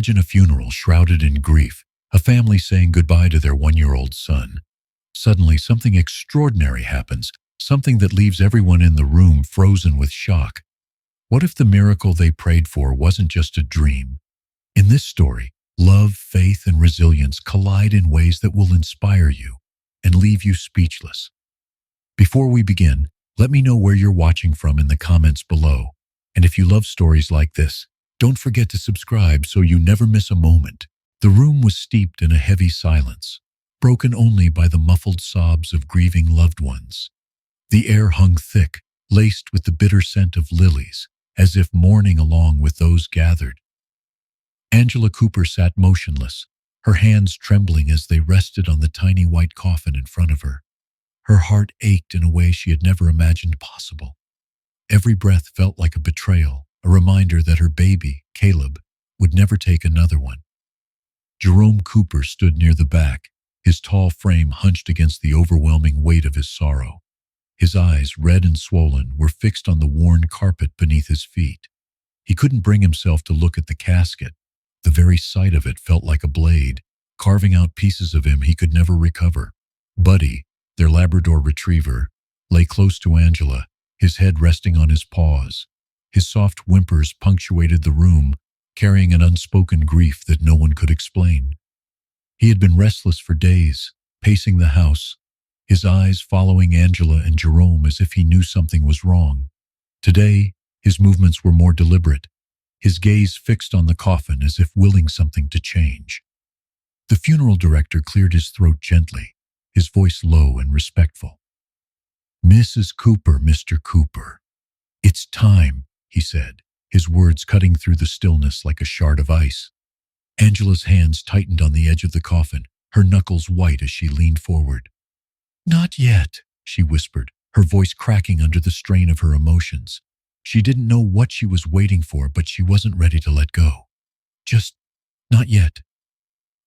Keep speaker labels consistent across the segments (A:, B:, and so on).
A: Imagine a funeral shrouded in grief, a family saying goodbye to their one-year-old son. Suddenly, something extraordinary happens, something that leaves everyone in the room frozen with shock. What if the miracle they prayed for wasn't just a dream? In this story, love, faith, and resilience collide in ways that will inspire you and leave you speechless. Before we begin, let me know where you're watching from in the comments below. And if you love stories like this, don't forget to subscribe so you never miss a moment. The room was steeped in a heavy silence, broken only by the muffled sobs of grieving loved ones. The air hung thick, laced with the bitter scent of lilies, as if mourning along with those gathered. Angela Cooper sat motionless, her hands trembling as they rested on the tiny white coffin in front of her. Her heart ached in a way she had never imagined possible. Every breath felt like a betrayal, a reminder that her baby, Caleb, would never take another one. Jerome Cooper stood near the back, his tall frame hunched against the overwhelming weight of his sorrow. His eyes, red and swollen, were fixed on the worn carpet beneath his feet. He couldn't bring himself to look at the casket. The very sight of it felt like a blade, carving out pieces of him he could never recover. Buddy, their Labrador retriever, lay close to Angela, his head resting on his paws. His soft whimpers punctuated the room, carrying an unspoken grief that no one could explain. He had been restless for days, pacing the house, his eyes following Angela and Jerome as if he knew something was wrong. Today, his movements were more deliberate, his gaze fixed on the coffin as if willing something to change. The funeral director cleared his throat gently, his voice low and respectful. "Mrs. Cooper, Mr. Cooper, it's time," he said, his words cutting through the stillness like a shard of ice. Angela's hands tightened on the edge of the coffin, her knuckles white as she leaned forward. "Not yet," she whispered, her voice cracking under the strain of her emotions. She didn't know what she was waiting for, but she wasn't ready to let go. "Just not yet."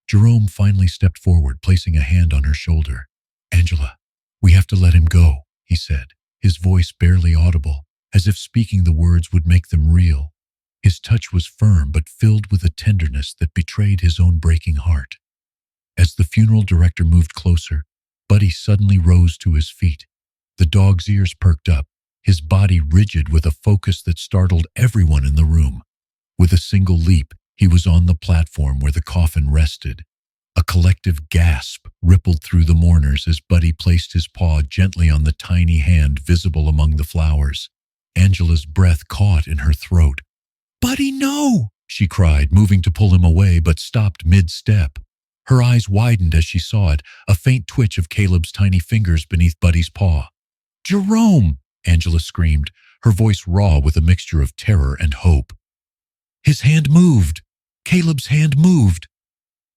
A: Jerome finally stepped forward, placing a hand on her shoulder. "Angela, we have to let him go," he said, his voice barely audible, as if speaking the words would make them real. His touch was firm but filled with a tenderness that betrayed his own breaking heart. As the funeral director moved closer, Buddy suddenly rose to his feet. The dog's ears perked up, his body rigid with a focus that startled everyone in the room. With a single leap, he was on the platform where the coffin rested. A collective gasp rippled through the mourners as Buddy placed his paw gently on the tiny hand visible among the flowers. Angela's breath caught in her throat. "Buddy, no!" she cried, moving to pull him away, but stopped mid-step. Her eyes widened as she saw it, a faint twitch of Caleb's tiny fingers beneath Buddy's paw. "Jerome!" Angela screamed, her voice raw with a mixture of terror and hope. "His hand moved! Caleb's hand moved!"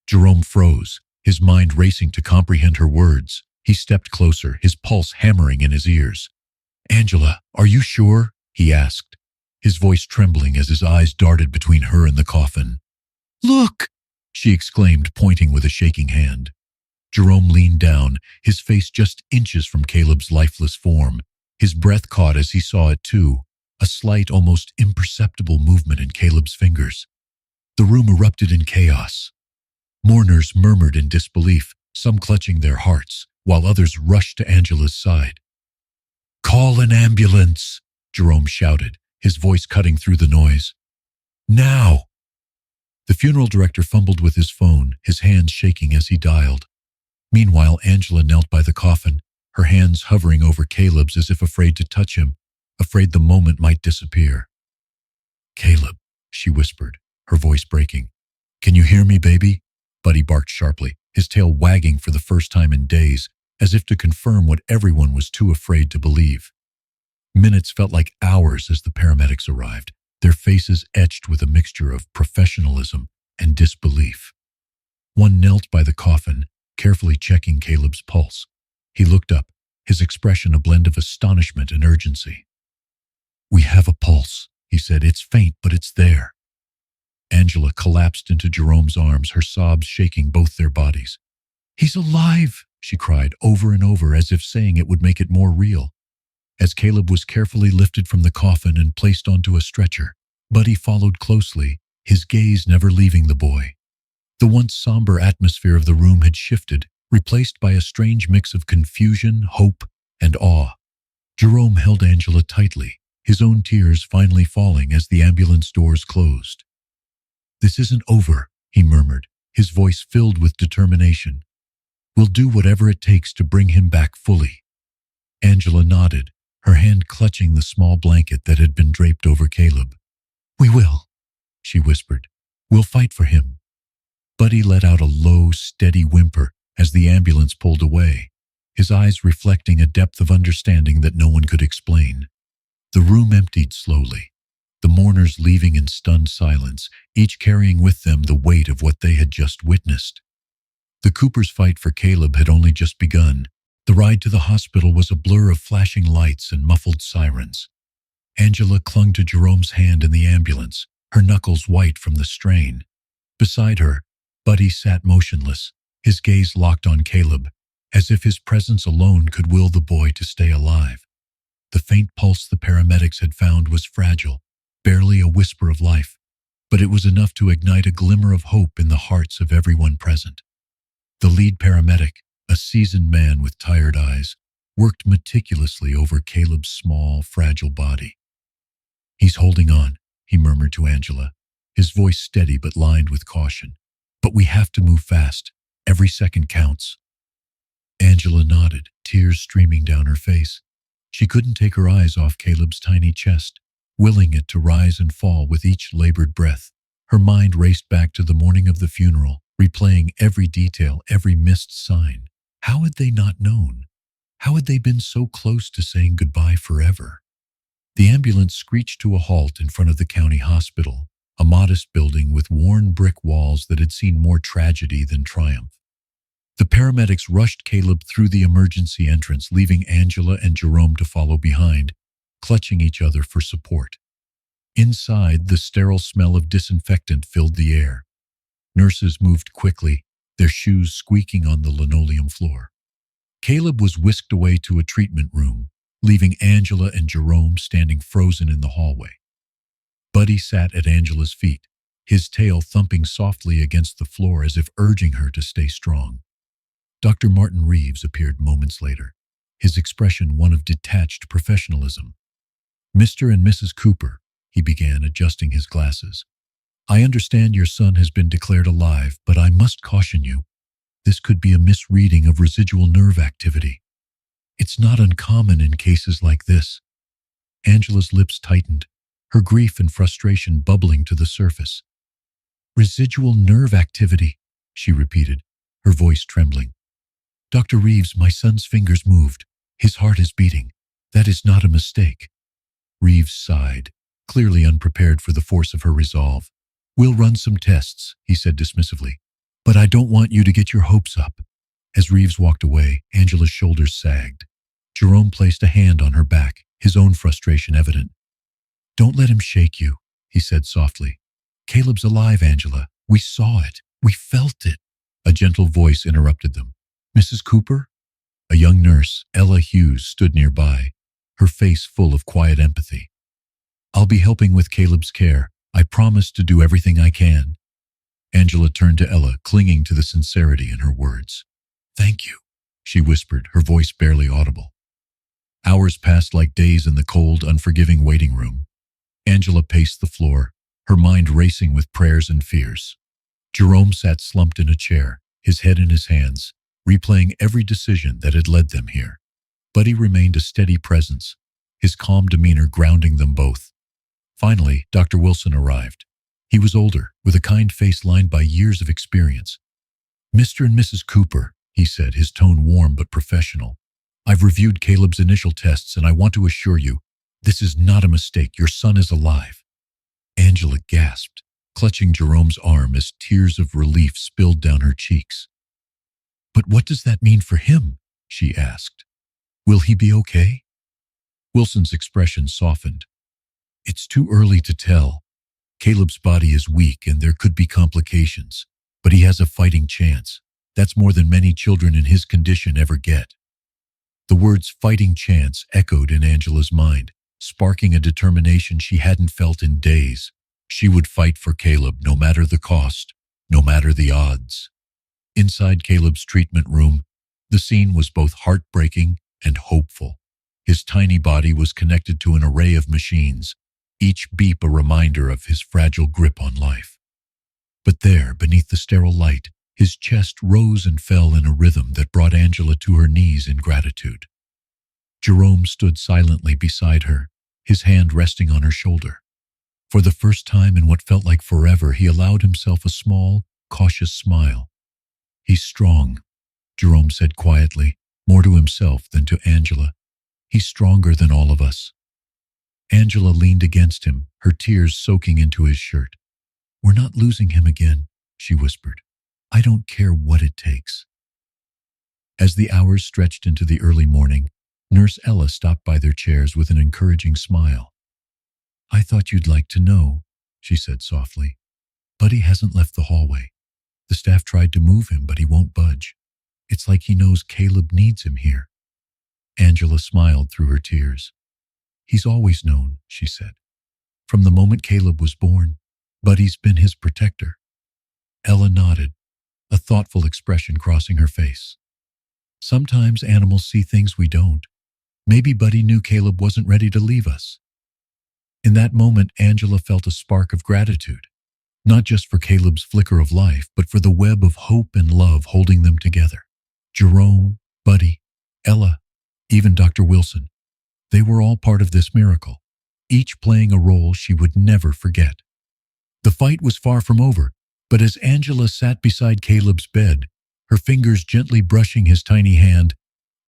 A: Jerome froze, his mind racing to comprehend her words. He stepped closer, his pulse hammering in his ears. "Angela, are you sure?" he asked, his voice trembling as his eyes darted between her and the coffin. "Look!" she exclaimed, pointing with a shaking hand. Jerome leaned down, his face just inches from Caleb's lifeless form. His breath caught as he saw it too, a slight, almost imperceptible movement in Caleb's fingers. The room erupted in chaos. Mourners murmured in disbelief, some clutching their hearts, while others rushed to Angela's side. "Call an ambulance!" Jerome shouted, his voice cutting through the noise. "Now!" The funeral director fumbled with his phone, his hands shaking as he dialed. Meanwhile, Angela knelt by the coffin, her hands hovering over Caleb's as if afraid to touch him, afraid the moment might disappear. "Caleb," she whispered, her voice breaking. "Can you hear me, baby?" Buddy barked sharply, his tail wagging for the first time in days, as if to confirm what everyone was too afraid to believe. Minutes felt like hours as the paramedics arrived, their faces etched with a mixture of professionalism and disbelief. One knelt by the coffin, carefully checking Caleb's pulse. He looked up, his expression a blend of astonishment and urgency. "We have a pulse," he said. "It's faint, but it's there." Angela collapsed into Jerome's arms, her sobs shaking both their bodies. "He's alive!" she cried over and over, as if saying it would make it more real. As Caleb was carefully lifted from the coffin and placed onto a stretcher, Buddy followed closely, his gaze never leaving the boy. The once somber atmosphere of the room had shifted, replaced by a strange mix of confusion, hope, and awe. Jerome held Angela tightly, his own tears finally falling as the ambulance doors closed. "This isn't over," he murmured, his voice filled with determination. "We'll do whatever it takes to bring him back fully." Angela nodded, her hand clutching the small blanket that had been draped over Caleb. "We will," she whispered. "We'll fight for him." Buddy let out a low, steady whimper as the ambulance pulled away, his eyes reflecting a depth of understanding that no one could explain. The room emptied slowly, the mourners leaving in stunned silence, each carrying with them the weight of what they had just witnessed. The Coopers' fight for Caleb had only just begun. The ride to the hospital was a blur of flashing lights and muffled sirens. Angela clung to Jerome's hand in the ambulance, her knuckles white from the strain. Beside her, Buddy sat motionless, his gaze locked on Caleb, as if his presence alone could will the boy to stay alive. The faint pulse the paramedics had found was fragile, barely a whisper of life, but it was enough to ignite a glimmer of hope in the hearts of everyone present. The lead paramedic, a seasoned man with tired eyes, worked meticulously over Caleb's small, fragile body. "He's holding on," he murmured to Angela, his voice steady but lined with caution. "But we have to move fast. Every second counts." Angela nodded, tears streaming down her face. She couldn't take her eyes off Caleb's tiny chest, willing it to rise and fall with each labored breath. Her mind raced back to the morning of the funeral, replaying every detail, every missed sign. How had they not known? How had they been so close to saying goodbye forever? The ambulance screeched to a halt in front of the county hospital, a modest building with worn brick walls that had seen more tragedy than triumph. The paramedics rushed Caleb through the emergency entrance, leaving Angela and Jerome to follow behind, clutching each other for support. Inside, the sterile smell of disinfectant filled the air. Nurses moved quickly, their shoes squeaking on the linoleum floor. Caleb was whisked away to a treatment room, leaving Angela and Jerome standing frozen in the hallway. Buddy sat at Angela's feet, his tail thumping softly against the floor as if urging her to stay strong. Dr. Martin Reeves appeared moments later, his expression one of detached professionalism. "Mr. and Mrs. Cooper," he began, adjusting his glasses. "I understand your son has been declared alive, but I must caution you. This could be a misreading of residual nerve activity. It's not uncommon in cases like this." Angela's lips tightened, her grief and frustration bubbling to the surface. "Residual nerve activity," she repeated, her voice trembling. "Dr. Reeves, my son's fingers moved. His heart is beating. That is not a mistake." Reeves sighed, clearly unprepared for the force of her resolve. "We'll run some tests," he said dismissively, "but I don't want you to get your hopes up." As Reeves walked away, Angela's shoulders sagged. Jerome placed a hand on her back, his own frustration evident. "Don't let him shake you," he said softly. "Caleb's alive, Angela. We saw it. We felt it." A gentle voice interrupted them. "Mrs. Cooper?" A young nurse, Ella Hughes, stood nearby, her face full of quiet empathy. "I'll be helping with Caleb's care. I promise to do everything I can." Angela turned to Ella, clinging to the sincerity in her words. "Thank you," she whispered, her voice barely audible. Hours passed like days in the cold, unforgiving waiting room. Angela paced the floor, her mind racing with prayers and fears. Jerome sat slumped in a chair, his head in his hands, replaying every decision that had led them here. Buddy remained a steady presence, his calm demeanor grounding them both. Finally, Dr. Wilson arrived. He was older, with a kind face lined by years of experience. "Mr. and Mrs. Cooper," he said, his tone warm but professional. "I've reviewed Caleb's initial tests, and I want to assure you, this is not a mistake. Your son is alive." Angela gasped, clutching Jerome's arm as tears of relief spilled down her cheeks. "But what does that mean for him?" she asked. "Will he be okay?" Wilson's expression softened. "It's too early to tell. Caleb's body is weak and there could be complications, but he has a fighting chance. That's more than many children in his condition ever get." The words "fighting chance" echoed in Angela's mind, sparking a determination she hadn't felt in days. She would fight for Caleb no matter the cost, no matter the odds. Inside Caleb's treatment room, the scene was both heartbreaking and hopeful. His tiny body was connected to an array of machines, each beep a reminder of his fragile grip on life. But there, beneath the sterile light, his chest rose and fell in a rhythm that brought Angela to her knees in gratitude. Jerome stood silently beside her, his hand resting on her shoulder. For the first time in what felt like forever, he allowed himself a small, cautious smile. "He's strong," Jerome said quietly, more to himself than to Angela. "He's stronger than all of us." Angela leaned against him, her tears soaking into his shirt. "We're not losing him again," she whispered. "I don't care what it takes." As the hours stretched into the early morning, Nurse Ella stopped by their chairs with an encouraging smile. "I thought you'd like to know," she said softly. "Buddy hasn't left the hallway. The staff tried to move him, but he won't budge. It's like he knows Caleb needs him here." Angela smiled through her tears. "He's always known," she said. "From the moment Caleb was born, Buddy's been his protector." Ella nodded, a thoughtful expression crossing her face. "Sometimes animals see things we don't. Maybe Buddy knew Caleb wasn't ready to leave us." In that moment, Angela felt a spark of gratitude, not just for Caleb's flicker of life, but for the web of hope and love holding them together. Jerome, Buddy, Ella, even Dr. Wilson. They were all part of this miracle, each playing a role she would never forget. The fight was far from over, but as Angela sat beside Caleb's bed, her fingers gently brushing his tiny hand,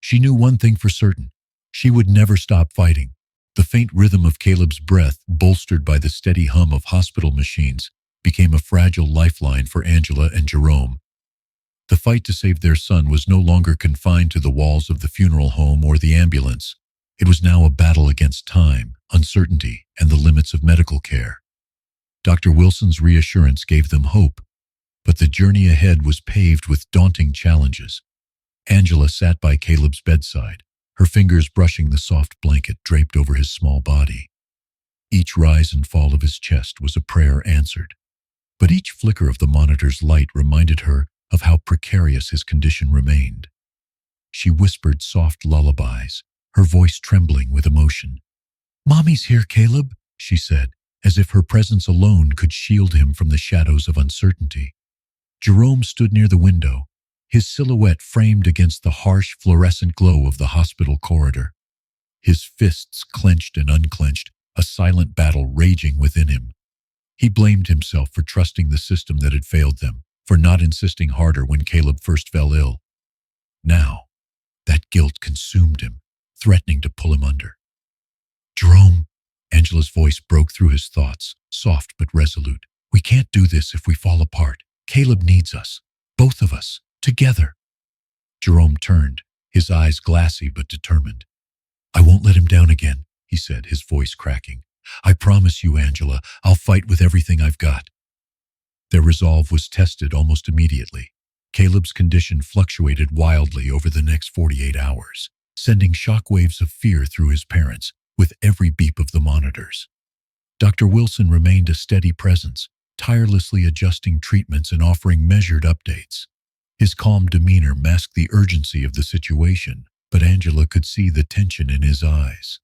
A: she knew one thing for certain: she would never stop fighting. The faint rhythm of Caleb's breath, bolstered by the steady hum of hospital machines, became a fragile lifeline for Angela and Jerome. The fight to save their son was no longer confined to the walls of the funeral home or the ambulance. It was now a battle against time, uncertainty, and the limits of medical care. Dr. Wilson's reassurance gave them hope, but the journey ahead was paved with daunting challenges. Angela sat by Caleb's bedside, her fingers brushing the soft blanket draped over his small body. Each rise and fall of his chest was a prayer answered, but each flicker of the monitor's light reminded her of how precarious his condition remained. She whispered soft lullabies, her voice trembling with emotion. "Mommy's here, Caleb," she said, as if her presence alone could shield him from the shadows of uncertainty. Jerome stood near the window, his silhouette framed against the harsh fluorescent glow of the hospital corridor. His fists clenched and unclenched, a silent battle raging within him. He blamed himself for trusting the system that had failed them, for not insisting harder when Caleb first fell ill. Now, that guilt consumed him, threatening to pull him under. "Jerome," Angela's voice broke through his thoughts, soft but resolute. "We can't do this if we fall apart. Caleb needs us, both of us, together." Jerome turned, his eyes glassy but determined. "I won't let him down again," he said, his voice cracking. "I promise you, Angela, I'll fight with everything I've got." Their resolve was tested almost immediately. Caleb's condition fluctuated wildly over the next 48 hours, sending shockwaves of fear through his parents with every beep of the monitors. Dr. Wilson remained a steady presence, tirelessly adjusting treatments and offering measured updates. His calm demeanor masked the urgency of the situation, but Angela could see the tension in his eyes.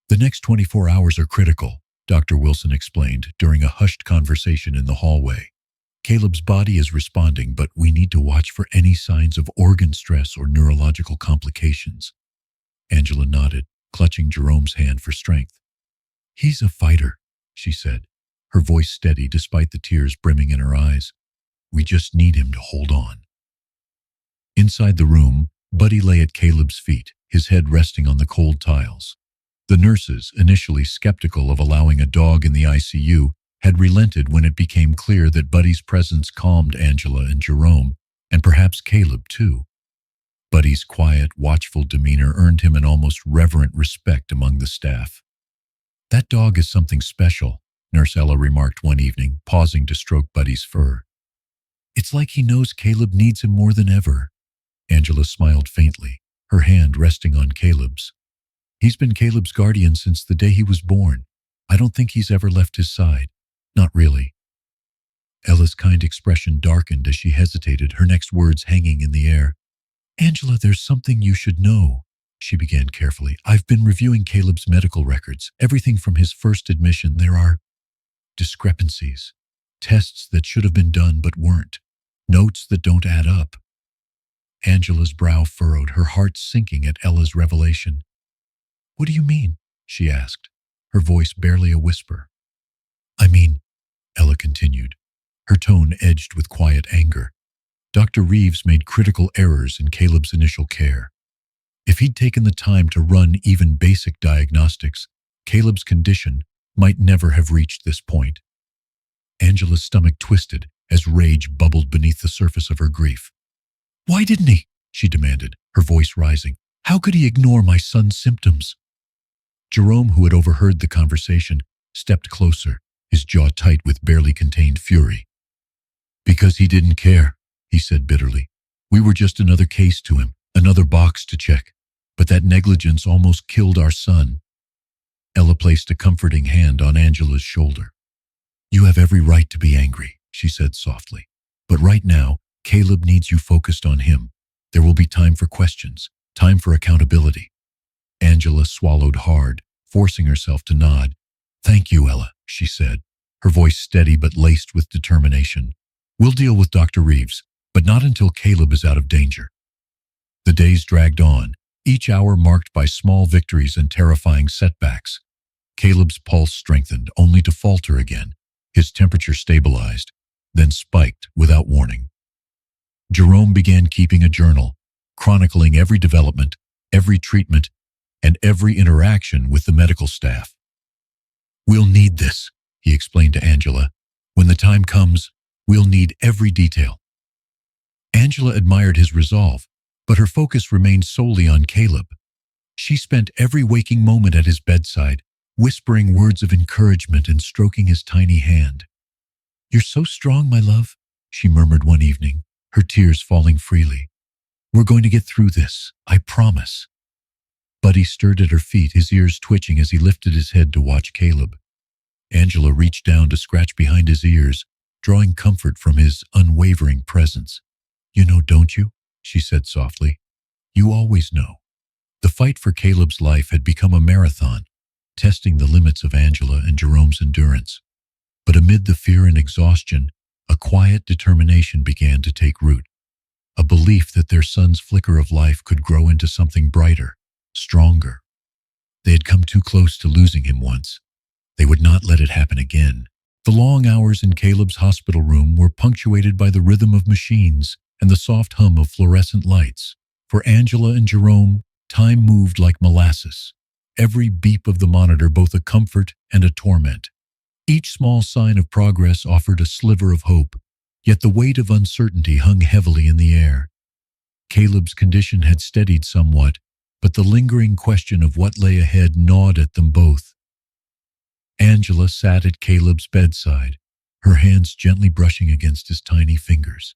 A: "The next 24 hours are critical," Dr. Wilson explained during a hushed conversation in the hallway. "Caleb's body is responding, but we need to watch for any signs of organ stress or neurological complications." Angela nodded, clutching Jerome's hand for strength. "He's a fighter," she said, her voice steady despite the tears brimming in her eyes. "We just need him to hold on." Inside the room, Buddy lay at Caleb's feet, his head resting on the cold tiles. The nurses, initially skeptical of allowing a dog in the ICU, had relented when it became clear that Buddy's presence calmed Angela and Jerome, and perhaps Caleb too. Buddy's quiet, watchful demeanor earned him an almost reverent respect among the staff. "That dog is something special," Nurse Ella remarked one evening, pausing to stroke Buddy's fur. "It's like he knows Caleb needs him more than ever." Angela smiled faintly, her hand resting on Caleb's. "He's been Caleb's guardian since the day he was born. I don't think he's ever left his side." Not really. Ella's kind expression darkened as she hesitated, her next words hanging in the air. Angela, there's something you should know, she began carefully. I've been reviewing Caleb's medical records. Everything from his first admission, there are discrepancies. Tests that should have been done but weren't. Notes that don't add up. Angela's brow furrowed, her heart sinking at Ella's revelation. What do you mean? She asked, her voice barely a whisper. I mean, Ella continued, her tone edged with quiet anger. Dr. Reeves made critical errors in Caleb's initial care. If he'd taken the time to run even basic diagnostics, Caleb's condition might never have reached this point. Angela's stomach twisted as rage bubbled beneath the surface of her grief. Why didn't he? She demanded, her voice rising. How could he ignore my son's symptoms? Jerome, who had overheard the conversation, stepped closer, his jaw tight with barely contained fury. Because he didn't care, he said bitterly. We were just another case to him, another box to check. But that negligence almost killed our son. Ella placed a comforting hand on Angela's shoulder. You have every right to be angry, she said softly. But right now, Caleb needs you focused on him. There will be time for questions, time for accountability. Angela swallowed hard, forcing herself to nod. Thank you, Ella, she said, her voice steady but laced with determination. We'll deal with Dr. Reeves, but not until Caleb is out of danger. The days dragged on, each hour marked by small victories and terrifying setbacks. Caleb's pulse strengthened, only to falter again. His temperature stabilized, then spiked without warning. Jerome began keeping a journal, chronicling every development, every treatment, and every interaction with the medical staff. We'll need this, he explained to Angela. When the time comes, we'll need every detail. Angela admired his resolve, but her focus remained solely on Caleb. She spent every waking moment at his bedside, whispering words of encouragement and stroking his tiny hand. You're so strong, my love, she murmured one evening, her tears falling freely. We're going to get through this, I promise. Buddy stirred at her feet, his ears twitching as he lifted his head to watch Caleb. Angela reached down to scratch behind his ears, drawing comfort from his unwavering presence. You know, don't you? She said softly. You always know. The fight for Caleb's life had become a marathon, testing the limits of Angela and Jerome's endurance. But amid the fear and exhaustion, a quiet determination began to take root. A belief that their son's flicker of life could grow into something brighter, stronger. They had come too close to losing him once. They would not let it happen again. The long hours in Caleb's hospital room were punctuated by the rhythm of machines and the soft hum of fluorescent lights. For Angela and Jerome, time moved like molasses. Every beep of the monitor both a comfort and a torment. Each small sign of progress offered a sliver of hope, yet the weight of uncertainty hung heavily in the air. Caleb's condition had steadied somewhat, but the lingering question of what lay ahead gnawed at them both. Angela sat at Caleb's bedside, her hands gently brushing against his tiny fingers.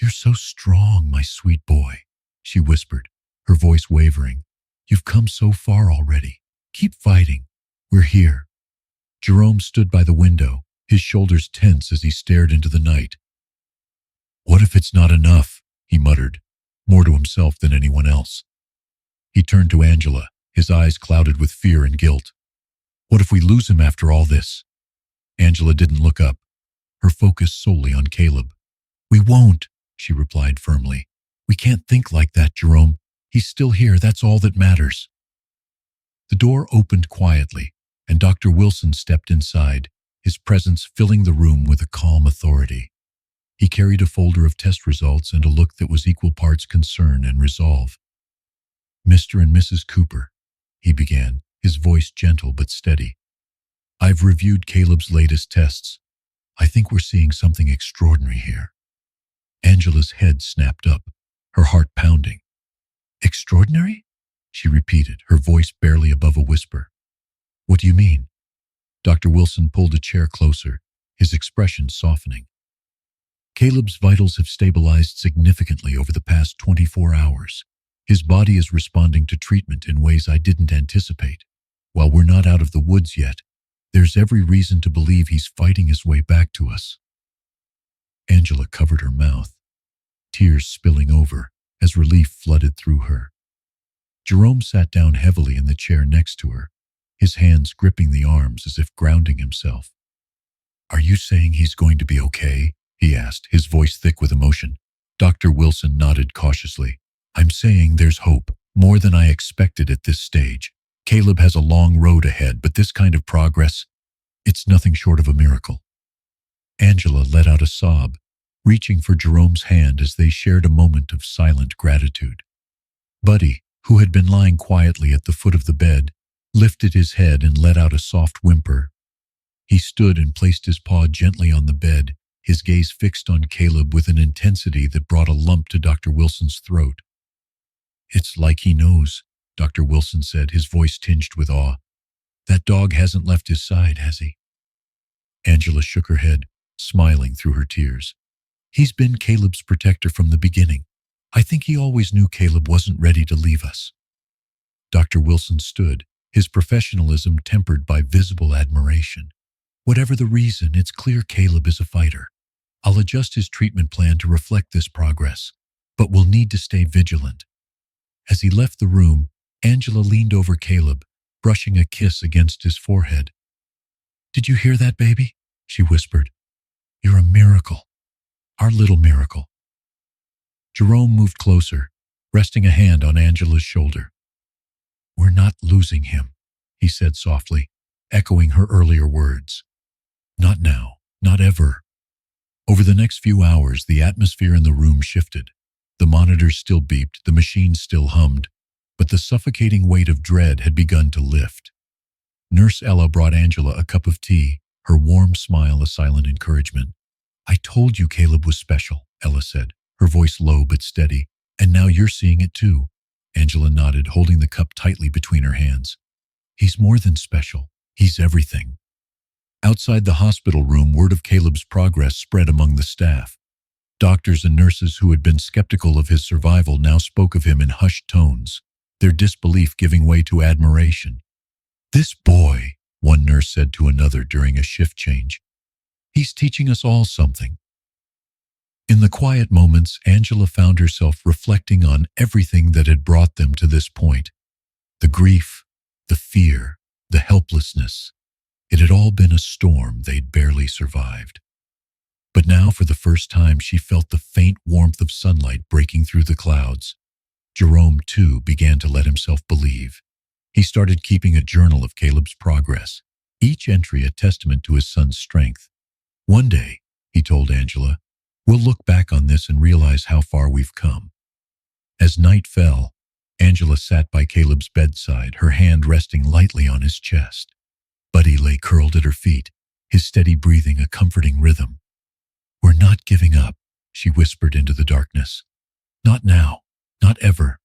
A: You're so strong, my sweet boy, she whispered, her voice wavering. You've come so far already. Keep fighting. We're here. Jerome stood by the window, his shoulders tense as he stared into the night. What if it's not enough? He muttered, more to himself than anyone else. He turned to Angela, his eyes clouded with fear and guilt. What if we lose him after all this? Angela didn't look up, her focus solely on Caleb. We won't, she replied firmly. We can't think like that, Jerome. He's still here, that's all that matters. The door opened quietly, and Dr. Wilson stepped inside, his presence filling the room with a calm authority. He carried a folder of test results and a look that was equal parts concern and resolve. Mr. and Mrs. Cooper, he began, his voice gentle but steady. I've reviewed Caleb's latest tests. I think we're seeing something extraordinary here. Angela's head snapped up, her heart pounding. Extraordinary? She repeated, her voice barely above a whisper. What do you mean? Dr. Wilson pulled a chair closer, his expression softening. Caleb's vitals have stabilized significantly over the past 24 hours. His body is responding to treatment in ways I didn't anticipate. While we're not out of the woods yet, There's every reason to believe he's fighting his way back to us. Angela covered her mouth, tears spilling over as relief flooded through her. Jerome sat down heavily in the chair next to her, his hands gripping the arms as if grounding himself. "Are you saying he's going to be okay?" he asked, his voice thick with emotion. Dr. Wilson nodded cautiously. "I'm saying there's hope, more than I expected at this stage. Caleb has a long road ahead, but this kind of progress, it's nothing short of a miracle." Angela let out a sob, reaching for Jerome's hand as they shared a moment of silent gratitude. Buddy, who had been lying quietly at the foot of the bed, lifted his head and let out a soft whimper. He stood and placed his paw gently on the bed, his gaze fixed on Caleb with an intensity that brought a lump to Dr. Wilson's throat. "It's like he knows," Dr. Wilson said, his voice tinged with awe. "That dog hasn't left his side, has he?" Angela shook her head, smiling through her tears. "He's been Caleb's protector from the beginning. I think he always knew Caleb wasn't ready to leave us." Dr. Wilson stood, his professionalism tempered by visible admiration. "Whatever the reason, it's clear Caleb is a fighter. I'll adjust his treatment plan to reflect this progress, but we'll need to stay vigilant." As he left the room, Angela leaned over Caleb, brushing a kiss against his forehead. "Did you hear that, baby?" she whispered. "You're a miracle. Our little miracle." Jerome moved closer, resting a hand on Angela's shoulder. "We're not losing him," he said softly, echoing her earlier words. "Not now, not ever." Over the next few hours, the atmosphere in the room shifted. The monitors still beeped, the machines still hummed, but the suffocating weight of dread had begun to lift. Nurse Ella brought Angela a cup of tea, her warm smile a silent encouragement. "I told you Caleb was special," Ella said, her voice low but steady. "And now you're seeing it too." Angela nodded, holding the cup tightly between her hands. "He's more than special. He's everything." Outside the hospital room, word of Caleb's progress spread among the staff. Doctors and nurses who had been skeptical of his survival now spoke of him in hushed tones, their disbelief giving way to admiration. "This boy," one nurse said to another during a shift change, "he's teaching us all something." In the quiet moments, Angela found herself reflecting on everything that had brought them to this point. The grief, the fear, the helplessness. It had all been a storm they'd barely survived. But now, for the first time, she felt the faint warmth of sunlight breaking through the clouds. Jerome, too, began to let himself believe. He started keeping a journal of Caleb's progress, each entry a testament to his son's strength. "One day," he told Angela, "we'll look back on this and realize how far we've come." As night fell, Angela sat by Caleb's bedside, her hand resting lightly on his chest. Buddy lay curled at her feet, his steady breathing a comforting rhythm. "We're not giving up," she whispered into the darkness. "Not now, not ever."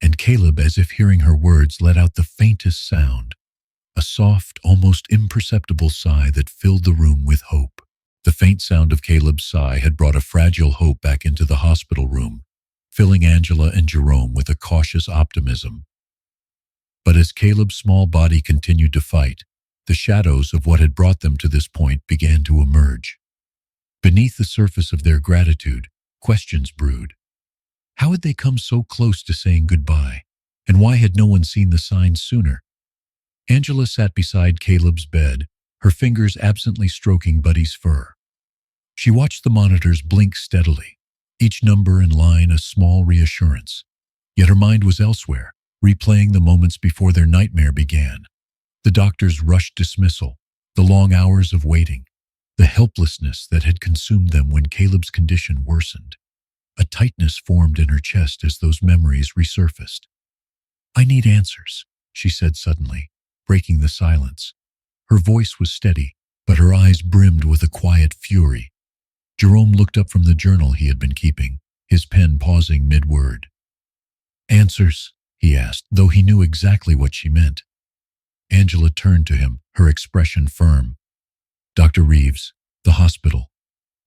A: And Caleb, as if hearing her words, let out the faintest sound, a soft, almost imperceptible sigh that filled the room with hope. The faint sound of Caleb's sigh had brought a fragile hope back into the hospital room, filling Angela and Jerome with a cautious optimism. But as Caleb's small body continued to fight, the shadows of what had brought them to this point began to emerge. Beneath the surface of their gratitude, questions brewed. How had they come so close to saying goodbye? And why had no one seen the signs sooner? Angela sat beside Caleb's bed, her fingers absently stroking Buddy's fur. She watched the monitors blink steadily, each number and line a small reassurance. Yet her mind was elsewhere, replaying the moments before their nightmare began. The doctor's rushed dismissal, the long hours of waiting, the helplessness that had consumed them when Caleb's condition worsened. A tightness formed in her chest as those memories resurfaced. "I need answers," she said suddenly, breaking the silence. Her voice was steady, but her eyes brimmed with a quiet fury. Jerome looked up from the journal he had been keeping, his pen pausing mid-word. "Answers?" he asked, though he knew exactly what she meant. Angela turned to him, her expression firm. "Dr. Reeves, the hospital.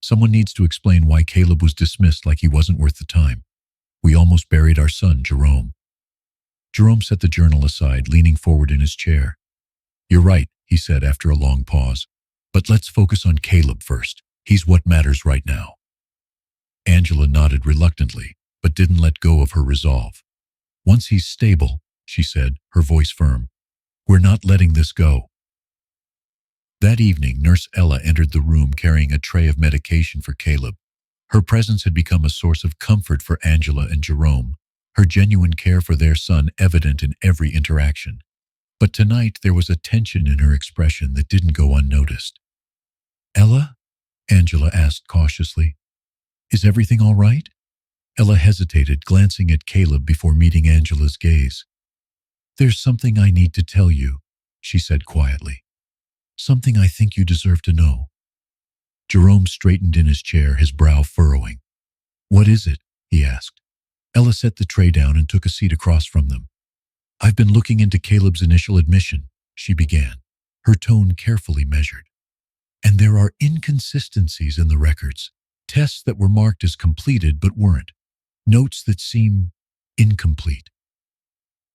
A: Someone needs to explain why Caleb was dismissed like he wasn't worth the time. We almost buried our son, Jerome." Jerome set the journal aside, leaning forward in his chair. "You're right," he said after a long pause. But let's focus on Caleb first. He's what matters right now. Angela nodded reluctantly, but didn't let go of her resolve. Once he's stable, she said, her voice firm, we're not letting this go. That evening, Nurse Ella entered the room carrying a tray of medication for Caleb. Her presence had become a source of comfort for Angela and Jerome, her genuine care for their son evident in every interaction. But tonight there was a tension in her expression that didn't go unnoticed. Ella? Angela asked cautiously. Is everything all right? Ella hesitated, glancing at Caleb before meeting Angela's gaze. There's something I need to tell you, she said quietly. Something I think you deserve to know. Jerome straightened in his chair, his brow furrowing. What is it? He asked. Ella set the tray down and took a seat across from them. I've been looking into Caleb's initial admission, she began, her tone carefully measured. And there are inconsistencies in the records, tests that were marked as completed but weren't, notes that seem incomplete.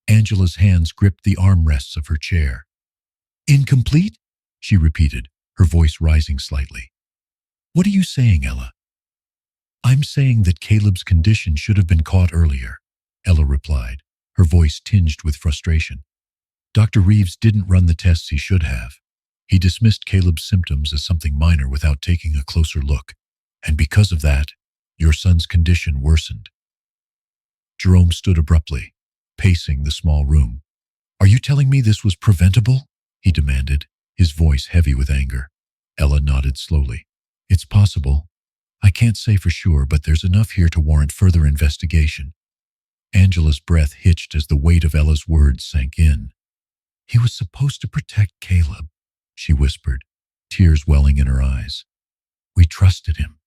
A: Angela's hands gripped the armrests of her chair. Incomplete? She repeated, her voice rising slightly. What are you saying, Ella? I'm saying that Caleb's condition should have been caught earlier, Ella replied, her voice tinged with frustration. Dr. Reeves didn't run the tests he should have. He dismissed Caleb's symptoms as something minor without taking a closer look, and because of that, your son's condition worsened. Jerome stood abruptly, pacing the small room. Are you telling me this was preventable? He demanded, his voice heavy with anger. Ella nodded slowly. It's possible. I can't say for sure, but there's enough here to warrant further investigation. Angela's breath hitched as the weight of Ella's words sank in. He was supposed to protect Caleb, she whispered, tears welling in her eyes. We trusted him.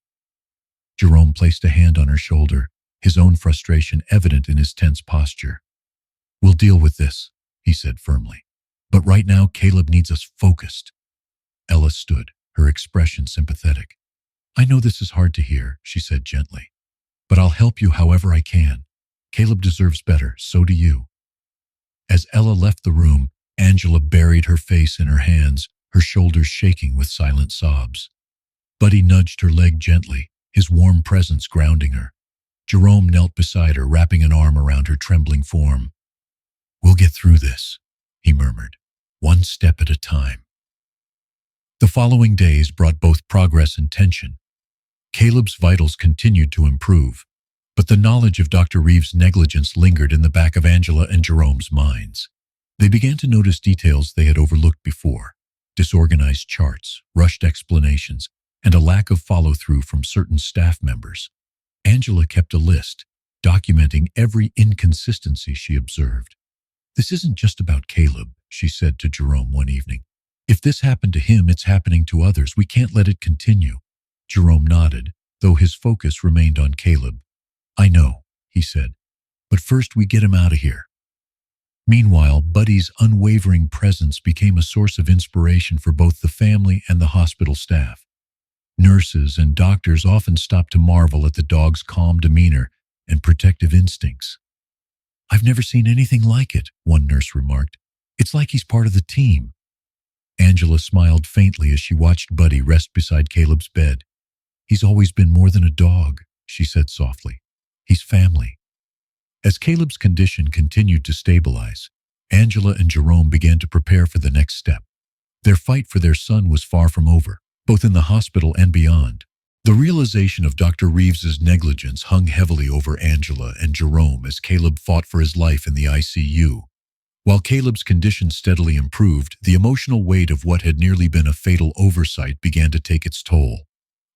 A: Jerome placed a hand on her shoulder, his own frustration evident in his tense posture. We'll deal with this, he said firmly. But right now, Caleb needs us focused. Ella stood, her expression sympathetic. I know this is hard to hear, she said gently, but I'll help you however I can. Caleb deserves better, so do you. As Ella left the room, Angela buried her face in her hands, her shoulders shaking with silent sobs. Buddy nudged her leg gently, his warm presence grounding her. Jerome knelt beside her, wrapping an arm around her trembling form. We'll get through this, he murmured, one step at a time. The following days brought both progress and tension. Caleb's vitals continued to improve, but the knowledge of Dr. Reeves' negligence lingered in the back of Angela and Jerome's minds. They began to notice details they had overlooked before, disorganized charts, rushed explanations, and a lack of follow-through from certain staff members. Angela kept a list, documenting every inconsistency she observed. This isn't just about Caleb, she said to Jerome one evening. If this happened to him, it's happening to others. We can't let it continue. Jerome nodded, though his focus remained on Caleb. I know, he said, but first we get him out of here. Meanwhile, Buddy's unwavering presence became a source of inspiration for both the family and the hospital staff. Nurses and doctors often stopped to marvel at the dog's calm demeanor and protective instincts. I've never seen anything like it, one nurse remarked. It's like he's part of the team. Angela smiled faintly as she watched Buddy rest beside Caleb's bed. He's always been more than a dog, she said softly. He's family. As Caleb's condition continued to stabilize, Angela and Jerome began to prepare for the next step. Their fight for their son was far from over, both in the hospital and beyond. The realization of Dr. Reeves's negligence hung heavily over Angela and Jerome as Caleb fought for his life in the ICU. While Caleb's condition steadily improved, the emotional weight of what had nearly been a fatal oversight began to take its toll.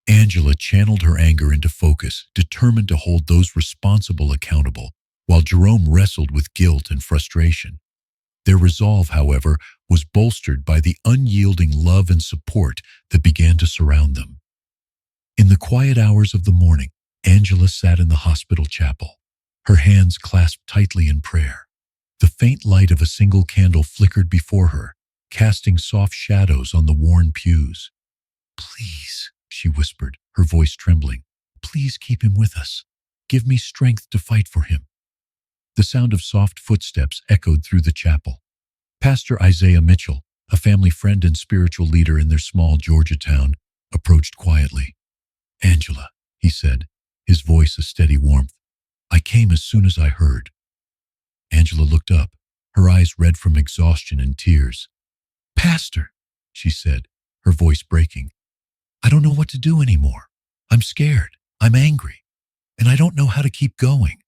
A: Angela channeled her anger into focus, determined to hold those responsible accountable, while Jerome wrestled with guilt and frustration. Their resolve, however, was bolstered by the unyielding love and support that began to surround them. In the quiet hours of the morning, Angela sat in the hospital chapel, her hands clasped tightly in prayer. The faint light of a single candle flickered before her, casting soft shadows on the worn pews. Please, she whispered, her voice trembling, please keep him with us. Give me strength to fight for him. The sound of soft footsteps echoed through the chapel. Pastor Isaiah Mitchell, a family friend and spiritual leader in their small Georgia town, approached quietly. "Angela," he said, his voice a steady warmth. "I came as soon as I heard." Angela looked up, her eyes red from exhaustion and tears. "Pastor," she said, her voice breaking, "I don't know what to do anymore. I'm scared, I'm angry, and I don't know how to keep going."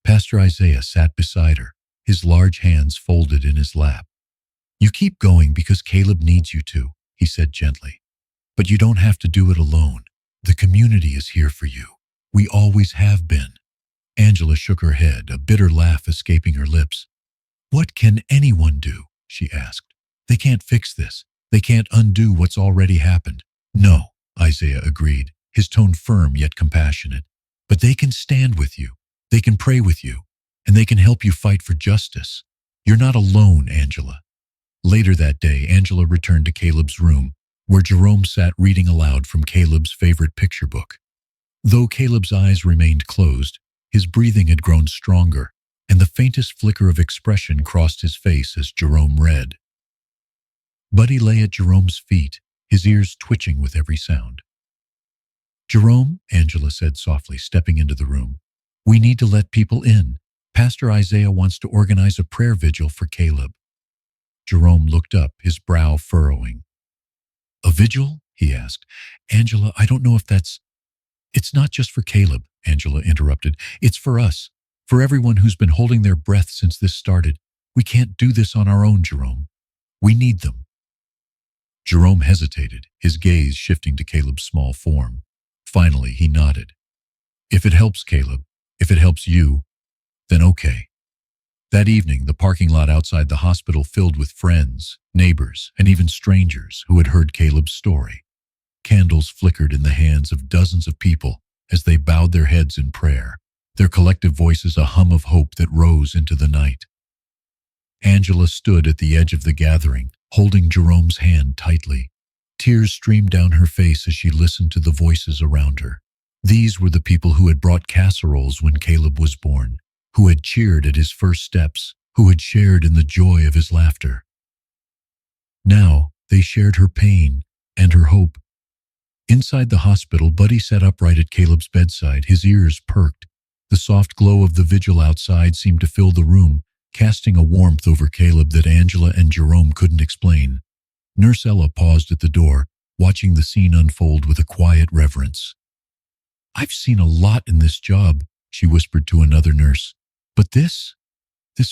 A: Pastor Isaiah sat beside her, his large hands folded in his lap. "You keep going because Caleb needs you to," he said gently. "But you don't have to do it alone. The community is here for you. We always have been." Angela shook her head, a bitter laugh escaping her lips. "What can anyone do?" she asked. "They can't fix this. They can't undo what's already happened." "No," Isaiah agreed, his tone firm yet compassionate. "But they can stand with you. They can pray with you, and they can help you fight for justice. You're not alone, Angela." Later that day, Angela returned to Caleb's room, where Jerome sat reading aloud from Caleb's favorite picture book. Though Caleb's eyes remained closed, his breathing had grown stronger, and the faintest flicker of expression crossed his face as Jerome read. Buddy lay at Jerome's feet, his ears twitching with every sound. "Jerome," Angela said softly, stepping into the room, "we need to let people in. Pastor Isaiah wants to organize a prayer vigil for Caleb." Jerome looked up, his brow furrowing. "A vigil?" he asked. "Angela, I don't know if that's—" "It's not just for Caleb," Angela interrupted. "It's for us, for everyone who's been holding their breath since this started. We can't do this on our own, Jerome. We need them." Jerome hesitated, his gaze shifting to Caleb's small form. Finally, he nodded. "If it helps, Caleb, if it helps you, then okay." That evening, the parking lot outside the hospital filled with friends, neighbors, and even strangers who had heard Caleb's story. Candles flickered in the hands of dozens of people as they bowed their heads in prayer, their collective voices a hum of hope that rose into the night. Angela stood at the edge of the gathering, holding Jerome's hand tightly. Tears streamed down her face as she listened to the voices around her. These were the people who had brought casseroles when Caleb was born, who had cheered at his first steps, who had shared in the joy of his laughter. Now they shared her pain and her hope. Inside the hospital, Buddy sat upright at Caleb's bedside, his ears perked. The soft glow of the vigil outside seemed to fill the room, casting a warmth over Caleb that Angela and Jerome couldn't explain. Nurse Ella paused at the door, watching the scene unfold with a quiet reverence. "I've seen a lot in this job," she whispered to another nurse. "But this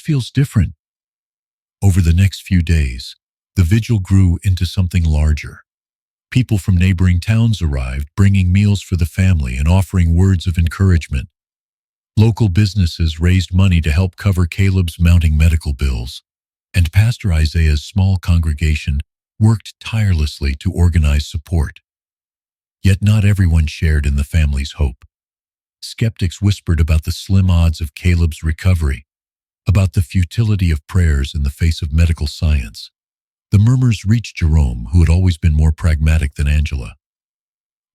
A: feels different." Over the next few days, the vigil grew into something larger. People from neighboring towns arrived, bringing meals for the family and offering words of encouragement. Local businesses raised money to help cover Caleb's mounting medical bills, and Pastor Isaiah's small congregation worked tirelessly to organize support. Yet not everyone shared in the family's hope. Skeptics whispered about the slim odds of Caleb's recovery, about the futility of prayers in the face of medical science. The murmurs reached Jerome, who had always been more pragmatic than Angela.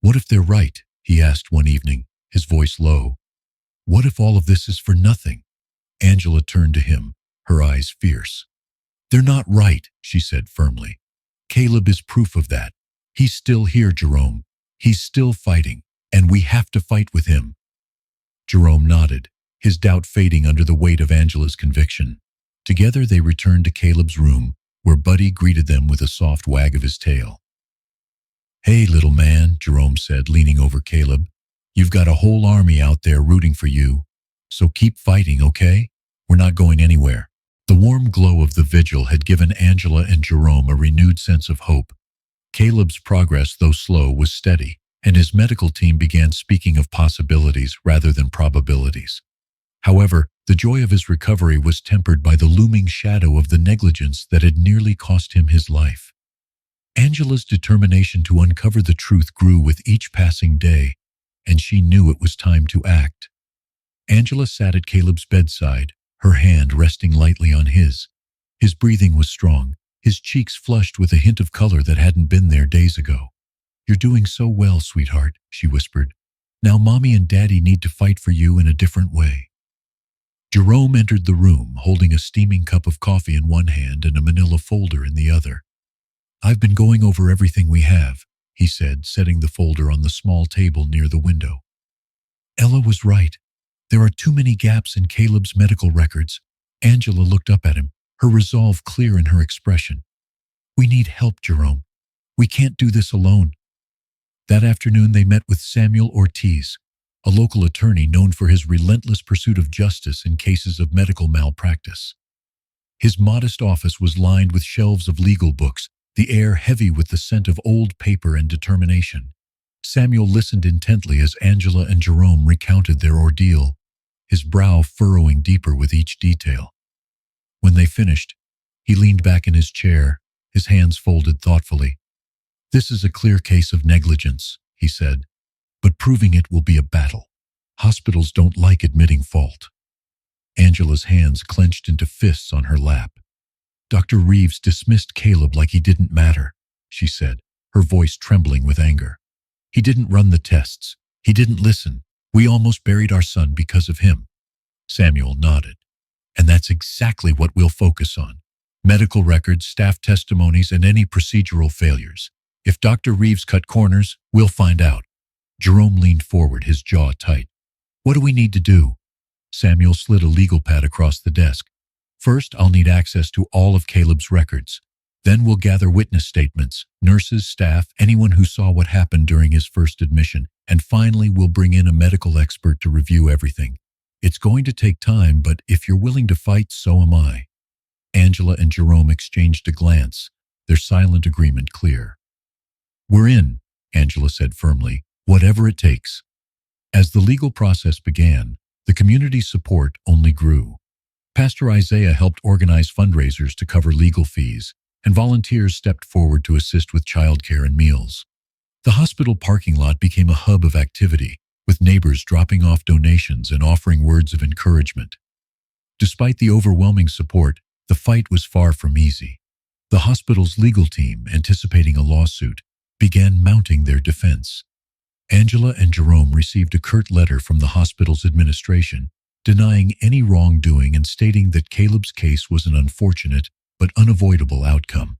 A: "What if they're right?" he asked one evening, his voice low. "What if all of this is for nothing?" Angela turned to him, her eyes fierce. "They're not right," she said firmly. "Caleb is proof of that. He's still here, Jerome. He's still fighting, and we have to fight with him." Jerome nodded, his doubt fading under the weight of Angela's conviction. Together they returned to Caleb's room, where Buddy greeted them with a soft wag of his tail. "Hey, little man," Jerome said, leaning over Caleb. "You've got a whole army out there rooting for you. So keep fighting, okay? We're not going anywhere." The warm glow of the vigil had given Angela and Jerome a renewed sense of hope. Caleb's progress, though slow, was steady, and his medical team began speaking of possibilities rather than probabilities. However, the joy of his recovery was tempered by the looming shadow of the negligence that had nearly cost him his life. Angela's determination to uncover the truth grew with each passing day, and she knew it was time to act. Angela sat at Caleb's bedside, her hand resting lightly on his. His breathing was strong, his cheeks flushed with a hint of color that hadn't been there days ago. "You're doing so well, sweetheart," she whispered. "Now Mommy and Daddy need to fight for you in a different way." Jerome entered the room, holding a steaming cup of coffee in one hand and a manila folder in the other. I've been going over everything we have, he said, setting the folder on the small table near the window. Ella was right. There are too many gaps in Caleb's medical records. Angela looked up at him, her resolve clear in her expression. We need help, Jerome. We can't do this alone. That afternoon they met with Samuel Ortiz, a local attorney known for his relentless pursuit of justice in cases of medical malpractice. His modest office was lined with shelves of legal books, the air heavy with the scent of old paper and determination. Samuel listened intently as Angela and Jerome recounted their ordeal, his brow furrowing deeper with each detail. When they finished, he leaned back in his chair, his hands folded thoughtfully. This is a clear case of negligence, he said, but proving it will be a battle. Hospitals don't like admitting fault. Angela's hands clenched into fists on her lap. Dr. Reeves dismissed Caleb like he didn't matter, she said, her voice trembling with anger. He didn't run the tests. He didn't listen. We almost buried our son because of him. Samuel nodded. And that's exactly what we'll focus on. Medical records, staff testimonies, and any procedural failures. If Dr. Reeves cut corners, we'll find out. Jerome leaned forward, his jaw tight. What do we need to do? Samuel slid a legal pad across the desk. First, I'll need access to all of Caleb's records. Then we'll gather witness statements, nurses, staff, anyone who saw what happened during his first admission. And finally, we'll bring in a medical expert to review everything. It's going to take time, but if you're willing to fight, so am I. Angela and Jerome exchanged a glance, their silent agreement clear. We're in, Angela said firmly, whatever it takes. As the legal process began, the community's support only grew. Pastor Isaiah helped organize fundraisers to cover legal fees, and volunteers stepped forward to assist with childcare and meals. The hospital parking lot became a hub of activity, with neighbors dropping off donations and offering words of encouragement. Despite the overwhelming support, the fight was far from easy. The hospital's legal team, anticipating a lawsuit, began mounting their defense. Angela and Jerome received a curt letter from the hospital's administration, denying any wrongdoing and stating that Caleb's case was an unfortunate but unavoidable outcome.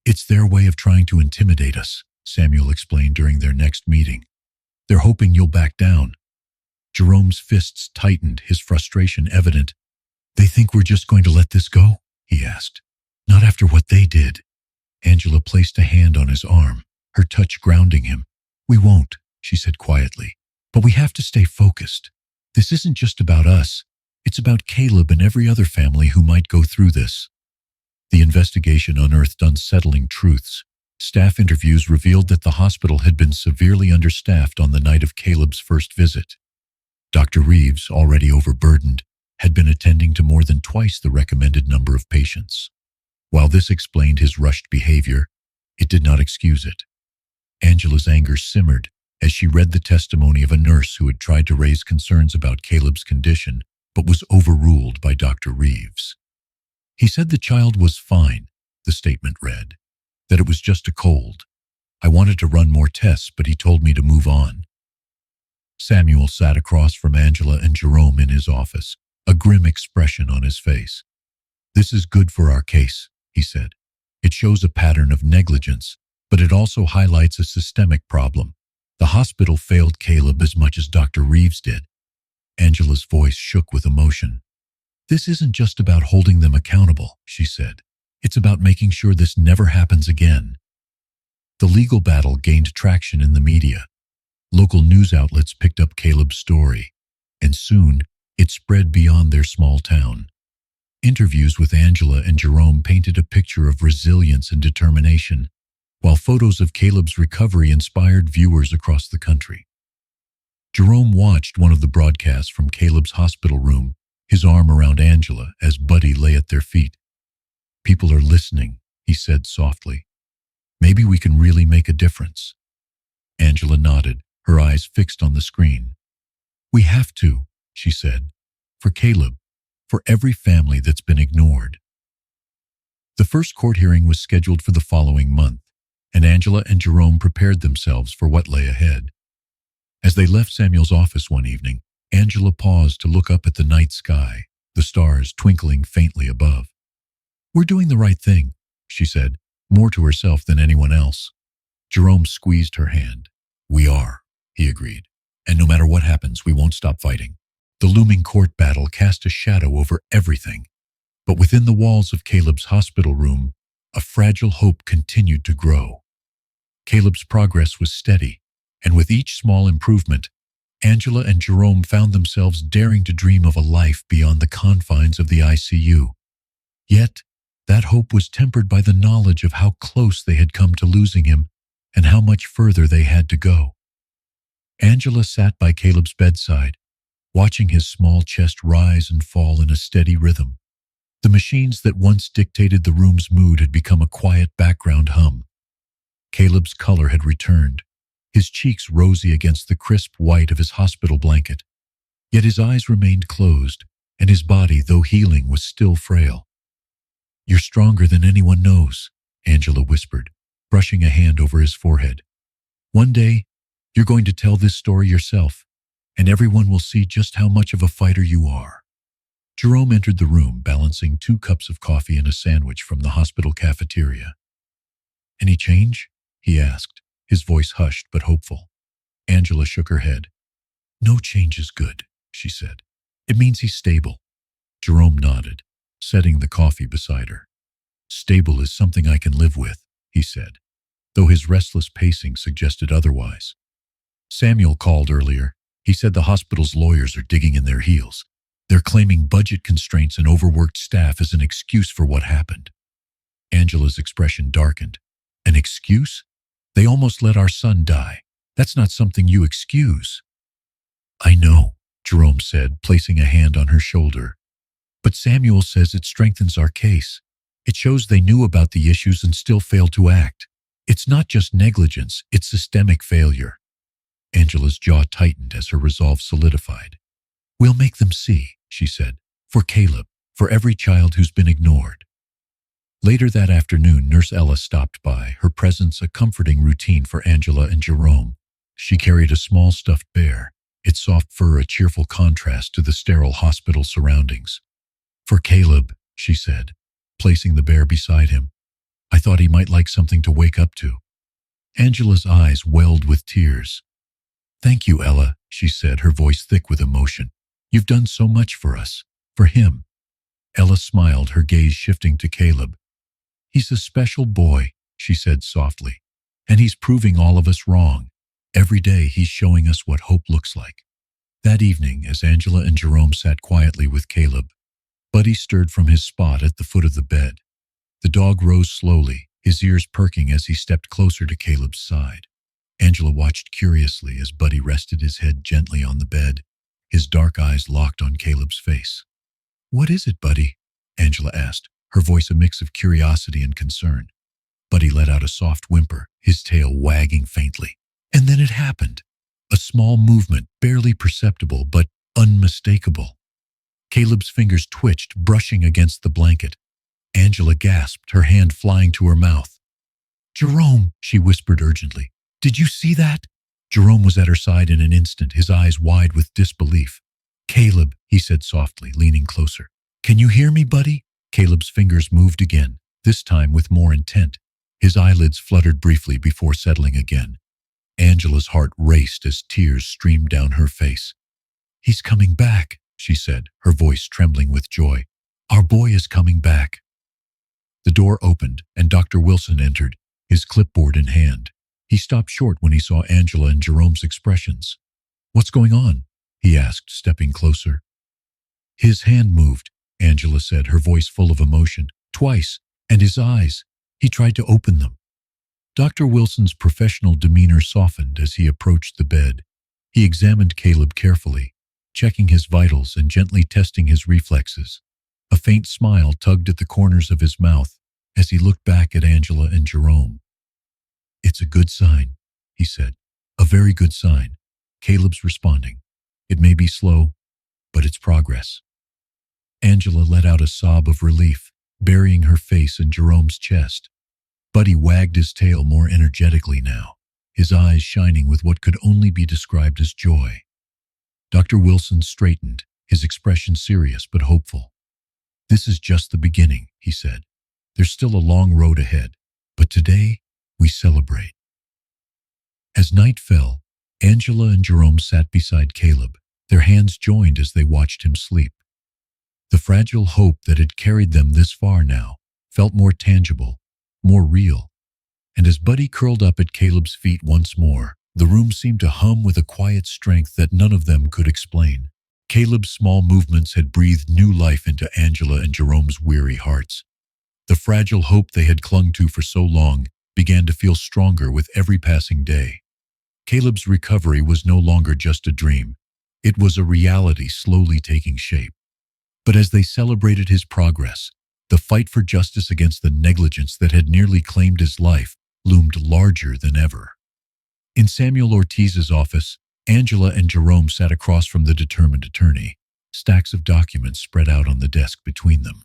A: It's their way of trying to intimidate us, Samuel explained during their next meeting. They're hoping you'll back down. Jerome's fists tightened, his frustration evident. They think we're just going to let this go? He asked. Not after what they did. Angela placed a hand on his arm, her touch grounding him. We won't, she said quietly, but we have to stay focused. This isn't just about us. It's about Caleb and every other family who might go through this. The investigation unearthed unsettling truths. Staff interviews revealed that the hospital had been severely understaffed on the night of Caleb's first visit. Dr. Reeves, already overburdened, had been attending to more than twice the recommended number of patients. While this explained his rushed behavior, it did not excuse it. Angela's anger simmered as she read the testimony of a nurse who had tried to raise concerns about Caleb's condition, but was overruled by Dr. Reeves. He said the child was fine, the statement read, that it was just a cold. I wanted to run more tests, but he told me to move on. Samuel sat across from Angela and Jerome in his office, a grim expression on his face. This is good for our case, he said. It shows a pattern of negligence, but it also highlights a systemic problem. The hospital failed Caleb as much as Dr. Reeves did. Angela's voice shook with emotion. This isn't just about holding them accountable, she said. It's about making sure this never happens again. The legal battle gained traction in the media. Local news outlets picked up Caleb's story, and soon it spread beyond their small town. Interviews with Angela and Jerome painted a picture of resilience and determination, while photos of Caleb's recovery inspired viewers across the country. Jerome watched one of the broadcasts from Caleb's hospital room, his arm around Angela as Buddy lay at their feet. People are listening, he said softly. Maybe we can really make a difference. Angela nodded, her eyes fixed on the screen. We have to, she said, for Caleb, for every family that's been ignored. The first court hearing was scheduled for the following month, and Angela and Jerome prepared themselves for what lay ahead. As they left Samuel's office one evening, Angela paused to look up at the night sky, the stars twinkling faintly above. We're doing the right thing, she said. more to herself than anyone else. Jerome squeezed her hand. "We are," he agreed. "And no matter what happens, we won't stop fighting." The looming court battle cast a shadow over everything. But within the walls of Caleb's hospital room, a fragile hope continued to grow. Caleb's progress was steady, and with each small improvement, Angela and Jerome found themselves daring to dream of a life beyond the confines of the ICU. Yet, that hope was tempered by the knowledge of how close they had come to losing him and how much further they had to go. Angela sat by Caleb's bedside, watching his small chest rise and fall in a steady rhythm. The machines that once dictated the room's mood had become a quiet background hum. Caleb's color had returned, his cheeks rosy against the crisp white of his hospital blanket. Yet his eyes remained closed, and his body, though healing, was still frail. "You're stronger than anyone knows," Angela whispered, brushing a hand over his forehead. "One day, you're going to tell this story yourself, and everyone will see just how much of a fighter you are." Jerome entered the room, balancing 2 cups of coffee and a sandwich from the hospital cafeteria. "Any change?" he asked, his voice hushed but hopeful. Angela shook her head. "No change is good," she said. "It means he's stable." Jerome nodded, setting the coffee beside her. "Stable is something I can live with," he said, though his restless pacing suggested otherwise. "Samuel called earlier. He said the hospital's lawyers are digging in their heels. They're claiming budget constraints and overworked staff as an excuse for what happened." Angela's expression darkened. "An excuse? They almost let our son die. That's not something you excuse." "I know," Jerome said, placing a hand on her shoulder. "But Samuel says it strengthens our case. It shows they knew about the issues and still failed to act. It's not just negligence, it's systemic failure." Angela's jaw tightened as her resolve solidified. "We'll make them see," she said, "for Caleb, for every child who's been ignored." Later that afternoon, Nurse Ella stopped by, her presence a comforting routine for Angela and Jerome. She carried a small stuffed bear, its soft fur a cheerful contrast to the sterile hospital surroundings. "For Caleb," she said, placing the bear beside him. "I thought he might like something to wake up to." Angela's eyes welled with tears. "Thank you, Ella," she said, her voice thick with emotion. "You've done so much for us, for him." Ella smiled, her gaze shifting to Caleb. "He's a special boy," she said softly, "and he's proving all of us wrong. Every day he's showing us what hope looks like." That evening, as Angela and Jerome sat quietly with Caleb, Buddy stirred from his spot at the foot of the bed. The dog rose slowly, his ears perking as he stepped closer to Caleb's side. Angela watched curiously as Buddy rested his head gently on the bed, his dark eyes locked on Caleb's face. "What is it, Buddy?" Angela asked, her voice a mix of curiosity and concern. Buddy let out a soft whimper, his tail wagging faintly. And then it happened. A small movement, barely perceptible but unmistakable. Caleb's fingers twitched, brushing against the blanket. Angela gasped, her hand flying to her mouth. "Jerome," she whispered urgently, "did you see that?" Jerome was at her side in an instant, his eyes wide with disbelief. "Caleb," he said softly, leaning closer. "Can you hear me, buddy?" Caleb's fingers moved again, this time with more intent. His eyelids fluttered briefly before settling again. Angela's heart raced as tears streamed down her face. "He's coming back," she said, her voice trembling with joy. "Our boy is coming back." The door opened, and Dr. Wilson entered, his clipboard in hand. He stopped short when he saw Angela and Jerome's expressions. "What's going on?" he asked, stepping closer. "His hand moved," Angela said, her voice full of emotion. "Twice, and his eyes. He tried to open them." Dr. Wilson's professional demeanor softened as he approached the bed. He examined Caleb carefully, checking his vitals and gently testing his reflexes. A faint smile tugged at the corners of his mouth as he looked back at Angela and Jerome. "It's a good sign," he said. "A very good sign. Caleb's responding. It may be slow, but it's progress." Angela let out a sob of relief, burying her face in Jerome's chest. Buddy wagged his tail more energetically now, his eyes shining with what could only be described as joy. Dr. Wilson straightened, his expression serious but hopeful. "This is just the beginning," he said. "There's still a long road ahead, But today, we celebrate. As night fell, Angela and Jerome sat beside Caleb, their hands joined as they watched him sleep. The fragile hope that had carried them this far now felt more tangible, more real. And as Buddy curled up at Caleb's feet once more, the room seemed to hum with a quiet strength that none of them could explain. Caleb's small movements had breathed new life into Angela and Jerome's weary hearts. The fragile hope they had clung to for so long began to feel stronger with every passing day. Caleb's recovery was no longer just a dream. It was a reality slowly taking shape. But as they celebrated his progress, the fight for justice against the negligence that had nearly claimed his life loomed larger than ever. In Samuel Ortiz's office, Angela and Jerome sat across from the determined attorney, stacks of documents spread out on the desk between them.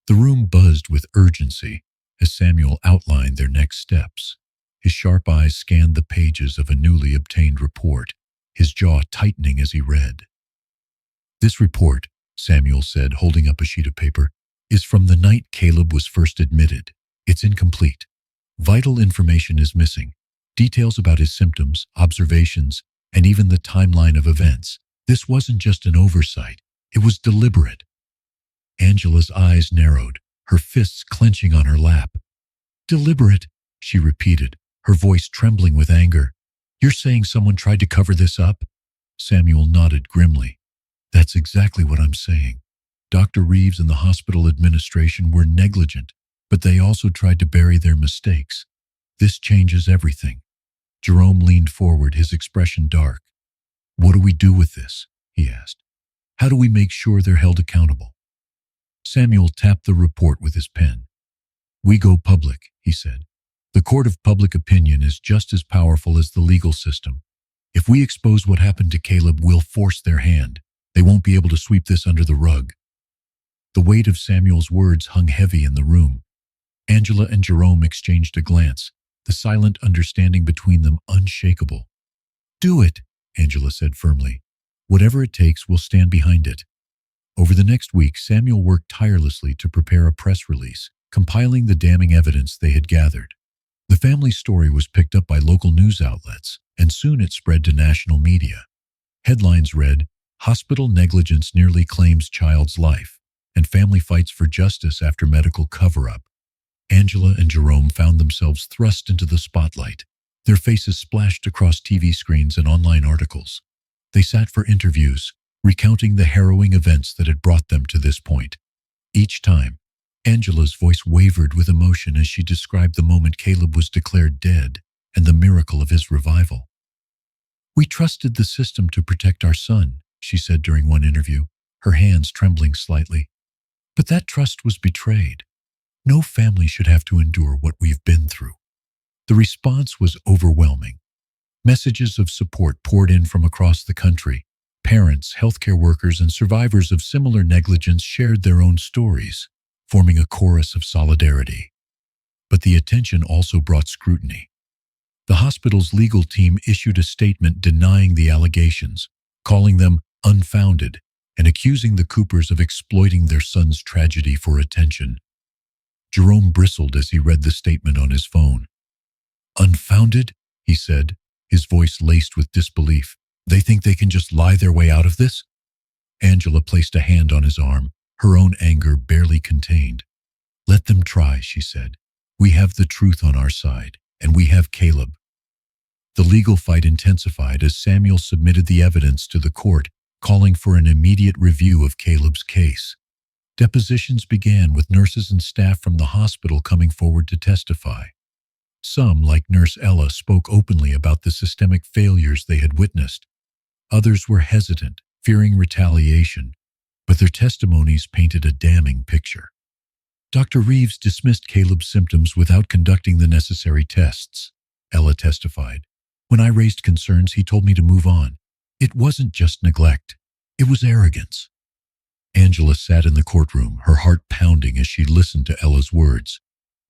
A: The room buzzed with urgency as Samuel outlined their next steps. His sharp eyes scanned the pages of a newly obtained report, his jaw tightening as he read. "This report," Samuel said, holding up a sheet of paper, "is from the night Caleb was first admitted. It's incomplete. Vital information is missing. Details about his symptoms, observations, and even the timeline of events. This wasn't just an oversight. It was deliberate." Angela's eyes narrowed, her fists clenching on her lap. "Deliberate," she repeated, her voice trembling with anger. "You're saying someone tried to cover this up?" Samuel nodded grimly. "That's exactly what I'm saying. Dr. Reeves and the hospital administration were negligent, but they also tried to bury their mistakes. This changes everything." Jerome leaned forward, his expression dark. "What do we do with this?" he asked. "How do we make sure they're held accountable?" Samuel tapped the report with his pen. "We go public," he said. "The court of public opinion is just as powerful as the legal system. If we expose what happened to Caleb, we'll force their hand. They won't be able to sweep this under the rug." The weight of Samuel's words hung heavy in the room. Angela and Jerome exchanged a glance, the silent understanding between them unshakable. "Do it," Angela said firmly. "Whatever it takes, we'll stand behind it." Over the next week, Samuel worked tirelessly to prepare a press release, compiling the damning evidence they had gathered. The family's story was picked up by local news outlets, and soon it spread to national media. Headlines read, "Hospital negligence nearly claims child's life," and "Family fights for justice after medical cover-up." Angela and Jerome found themselves thrust into the spotlight, their faces splashed across TV screens and online articles. They sat for interviews, recounting the harrowing events that had brought them to this point. Each time, Angela's voice wavered with emotion as she described the moment Caleb was declared dead and the miracle of his revival. "We trusted the system to protect our son," she said during one interview, her hands trembling slightly. "But that trust was betrayed. No family should have to endure what we've been through." The response was overwhelming. Messages of support poured in from across the country. Parents, healthcare workers, and survivors of similar negligence shared their own stories, forming a chorus of solidarity. But the attention also brought scrutiny. The hospital's legal team issued a statement denying the allegations, calling them unfounded, and accusing the Coopers of exploiting their son's tragedy for attention. Jerome bristled as he read the statement on his phone. "Unfounded?" he said, his voice laced with disbelief. "They think they can just lie their way out of this?" Angela placed a hand on his arm, her own anger barely contained. "Let them try," she said. "We have the truth on our side, and we have Caleb." The legal fight intensified as Samuel submitted the evidence to the court, calling for an immediate review of Caleb's case. Depositions began with nurses and staff from the hospital coming forward to testify. Some, like Nurse Ella, spoke openly about the systemic failures they had witnessed. Others were hesitant, fearing retaliation, but their testimonies painted a damning picture. "Dr. Reeves dismissed Caleb's symptoms without conducting the necessary tests," Ella testified. "When I raised concerns, he told me to move on. It wasn't just neglect. It was arrogance." Angela sat in the courtroom, her heart pounding as she listened to Ella's words.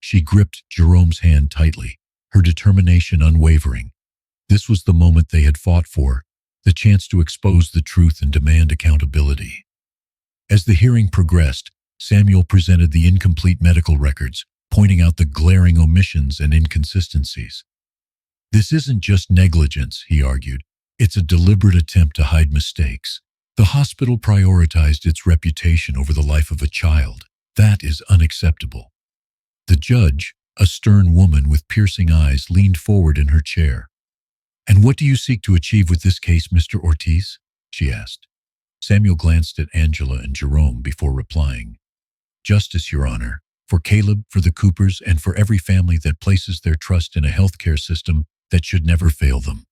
A: She gripped Jerome's hand tightly, her determination unwavering. This was the moment they had fought for, the chance to expose the truth and demand accountability. As the hearing progressed, Samuel presented the incomplete medical records, pointing out the glaring omissions and inconsistencies. This isn't just negligence, he argued. It's a deliberate attempt to hide mistakes. The hospital prioritized its reputation over the life of a child. That is unacceptable. The judge, a stern woman with piercing eyes, leaned forward in her chair. "And what do you seek to achieve with this case, Mr. Ortiz?" she asked. Samuel glanced at Angela and Jerome before replying. "Justice, Your Honor, for Caleb, for the Coopers, and for every family that places their trust in a healthcare system that should never fail them."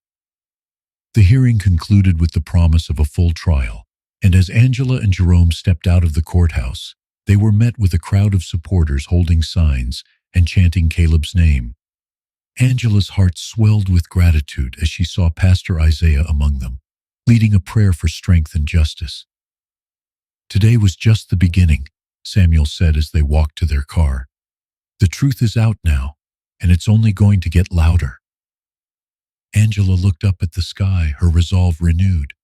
A: The hearing concluded with the promise of a full trial, and as Angela and Jerome stepped out of the courthouse, they were met with a crowd of supporters holding signs and chanting Caleb's name. Angela's heart swelled with gratitude as she saw Pastor Isaiah among them, leading a prayer for strength and justice. "Today was just the beginning," Samuel said as they walked to their car. "The truth is out now, and it's only going to get louder." Angela looked up at the sky, her resolve renewed.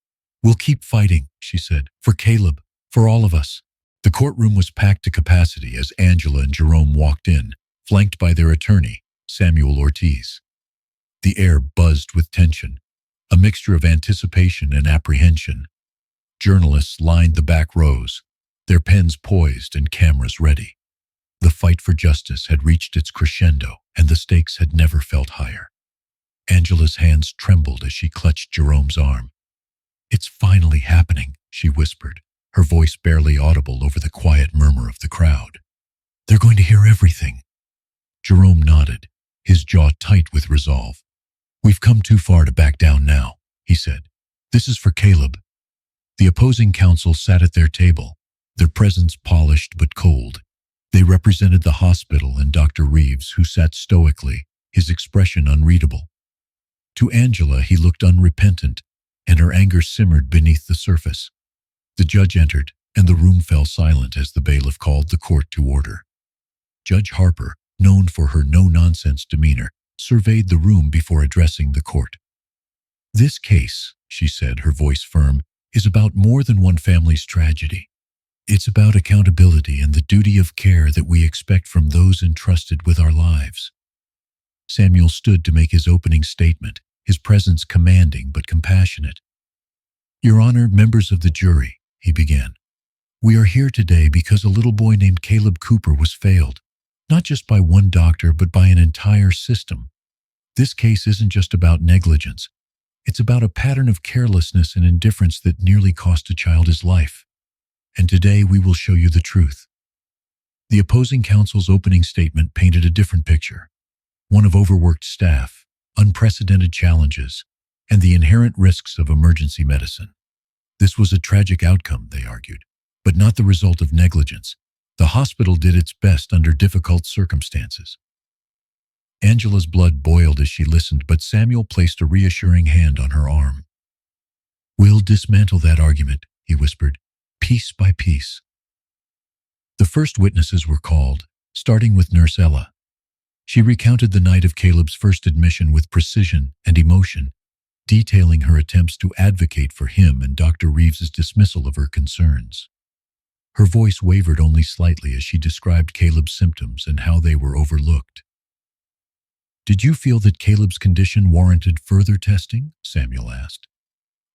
A: "We'll keep fighting," she said, "for Caleb, for all of us." The courtroom was packed to capacity as Angela and Jerome walked in, flanked by their attorney, Samuel Ortiz. The air buzzed with tension, a mixture of anticipation and apprehension. Journalists lined the back rows, their pens poised and cameras ready. The fight for justice had reached its crescendo, and the stakes had never felt higher. Angela's hands trembled as she clutched Jerome's arm. "It's finally happening," she whispered, her voice barely audible over the quiet murmur of the crowd. "They're going to hear everything." Jerome nodded, his jaw tight with resolve. "We've come too far to back down now," he said. "This is for Caleb." The opposing counsel sat at their table, their presence polished but cold. They represented the hospital and Dr. Reeves, who sat stoically, his expression unreadable. To Angela, he looked unrepentant, and her anger simmered beneath the surface. The judge entered, and the room fell silent as the bailiff called the court to order. Judge Harper, known for her no-nonsense demeanor, surveyed the room before addressing the court. "This case," she said, her voice firm, "is about more than one family's tragedy. It's about accountability and the duty of care that we expect from those entrusted with our lives." Samuel stood to make his opening statement, his presence commanding but compassionate. "Your Honor, members of the jury," he began, "we are here today because a little boy named Caleb Cooper was failed, not just by one doctor but by an entire system. This case isn't just about negligence. It's about a pattern of carelessness and indifference that nearly cost a child his life. And today we will show you the truth." The opposing counsel's opening statement painted a different picture, one of overworked staff, unprecedented challenges, and the inherent risks of emergency medicine. This was a tragic outcome, they argued, but not the result of negligence. The hospital did its best under difficult circumstances. Angela's blood boiled as she listened, but Samuel placed a reassuring hand on her arm. "We'll dismantle that argument," he whispered, "piece by piece." The first witnesses were called, starting with Nurse Ella. She recounted the night of Caleb's first admission with precision and emotion, detailing her attempts to advocate for him and Dr. Reeves's dismissal of her concerns. Her voice wavered only slightly as she described Caleb's symptoms and how they were overlooked. "Did you feel that Caleb's condition warranted further testing?" Samuel asked.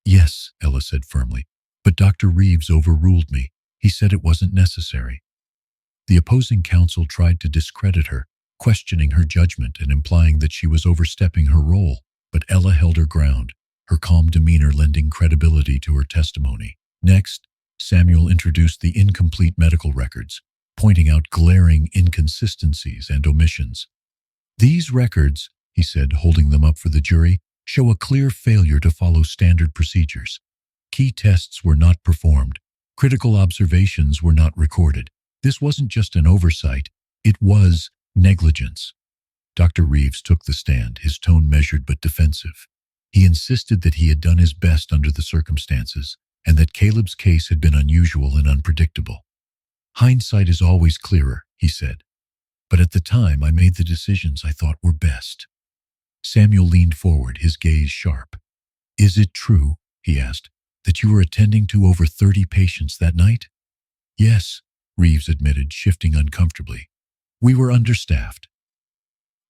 A: "Yes," Ella said firmly, "but Dr. Reeves overruled me. He said it wasn't necessary." The opposing counsel tried to discredit her, questioning her judgment and implying that she was overstepping her role, but Ella held her ground, her calm demeanor lending credibility to her testimony. Next, Samuel introduced the incomplete medical records, pointing out glaring inconsistencies and omissions. "These records," he said, holding them up for the jury, "show a clear failure to follow standard procedures. Key tests were not performed. Critical observations were not recorded. This wasn't just an oversight, it was negligence." Dr. Reeves took the stand, his tone measured but defensive. He insisted that he had done his best under the circumstances, and that Caleb's case had been unusual and unpredictable. "Hindsight is always clearer," he said, "but at the time I made the decisions I thought were best." Samuel leaned forward, his gaze sharp. "Is it true," he asked, "that you were attending to over 30 patients that night?" "Yes," Reeves admitted, shifting uncomfortably. We were understaffed.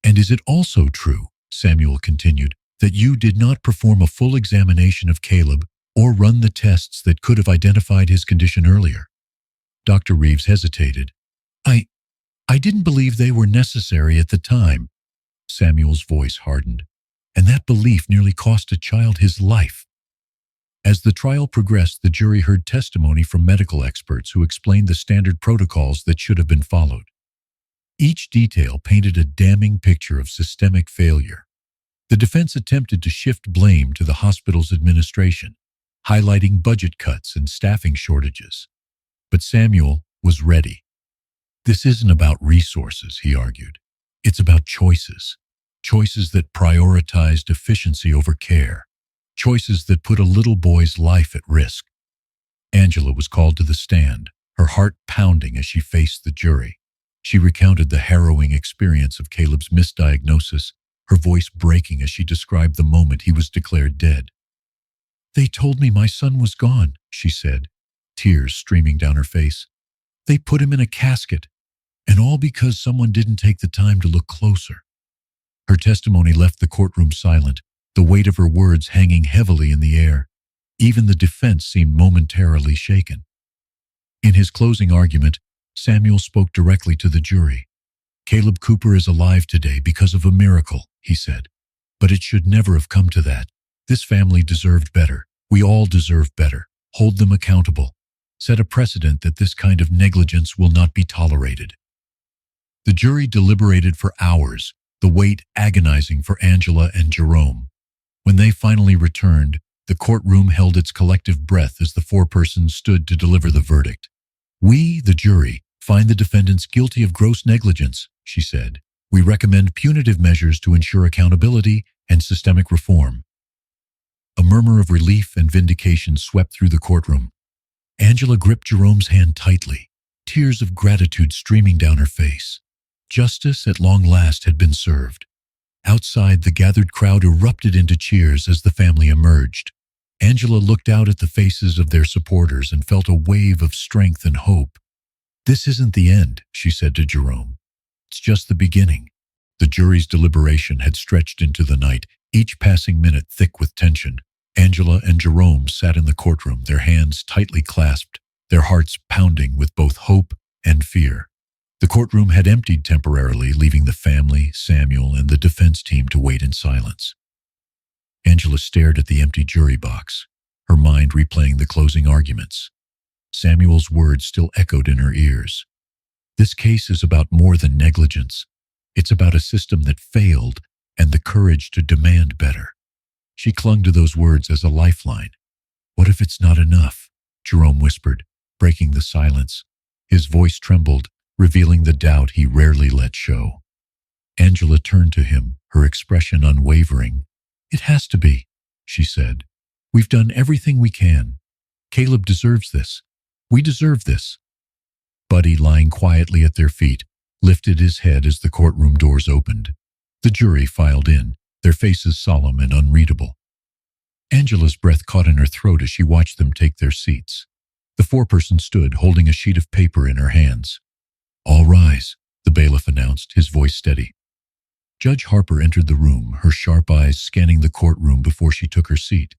A: And is it also true, Samuel continued, that you did not perform a full examination of Caleb or run the tests that could have identified his condition earlier? Dr. Reeves hesitated. I didn't believe they were necessary at the time. Samuel's voice hardened, and that belief nearly cost a child his life. As the trial progressed, the jury heard testimony from medical experts who explained the standard protocols that should have been followed. Each detail painted a damning picture of systemic failure. The defense attempted to shift blame to the hospital's administration, highlighting budget cuts and staffing shortages. But Samuel was ready. This isn't about resources, he argued. It's about choices. Choices that prioritized efficiency over care. Choices that put a little boy's life at risk. Angela was called to the stand, her heart pounding as she faced the jury. She recounted the harrowing experience of Caleb's misdiagnosis, her voice breaking as she described the moment he was declared dead. "They told me my son was gone," she said, tears streaming down her face. "They put him in a casket, and all because someone didn't take the time to look closer." Her testimony left the courtroom silent, the weight of her words hanging heavily in the air. Even the defense seemed momentarily shaken. In his closing argument, Samuel spoke directly to the jury. "Caleb Cooper is alive today because of a miracle," he said. "But it should never have come to that. This family deserved better. We all deserve better. Hold them accountable. Set a precedent that this kind of negligence will not be tolerated." The jury deliberated for hours, the wait agonizing for Angela and Jerome. When they finally returned, the courtroom held its collective breath as the foreperson stood to deliver the verdict. "We, the jury, find the defendants guilty of gross negligence," she said. "We recommend punitive measures to ensure accountability and systemic reform." A murmur of relief and vindication swept through the courtroom. Angela gripped Jerome's hand tightly, tears of gratitude streaming down her face. Justice at long last had been served. Outside, the gathered crowd erupted into cheers as the family emerged. Angela looked out at the faces of their supporters and felt a wave of strength and hope. "This isn't the end," she said to Jerome. "It's just the beginning." The jury's deliberation had stretched into the night, each passing minute thick with tension. Angela and Jerome sat in the courtroom, their hands tightly clasped, their hearts pounding with both hope and fear. The courtroom had emptied temporarily, leaving the family, Samuel, and the defense team to wait in silence. Angela stared at the empty jury box, her mind replaying the closing arguments. Samuel's words still echoed in her ears. "This case is about more than negligence. It's about a system that failed and the courage to demand better." She clung to those words as a lifeline. "What if it's not enough?" Jerome whispered, breaking the silence. His voice trembled, revealing the doubt he rarely let show. Angela turned to him, her expression unwavering. "It has to be," she said. "We've done everything we can. Caleb deserves this. We deserve this." Buddy, lying quietly at their feet, lifted his head as the courtroom doors opened. The jury filed in, their faces solemn and unreadable. Angela's breath caught in her throat as she watched them take their seats. The foreperson stood, holding a sheet of paper in her hands. "All rise," the bailiff announced, his voice steady. Judge Harper entered the room, her sharp eyes scanning the courtroom before she took her seat.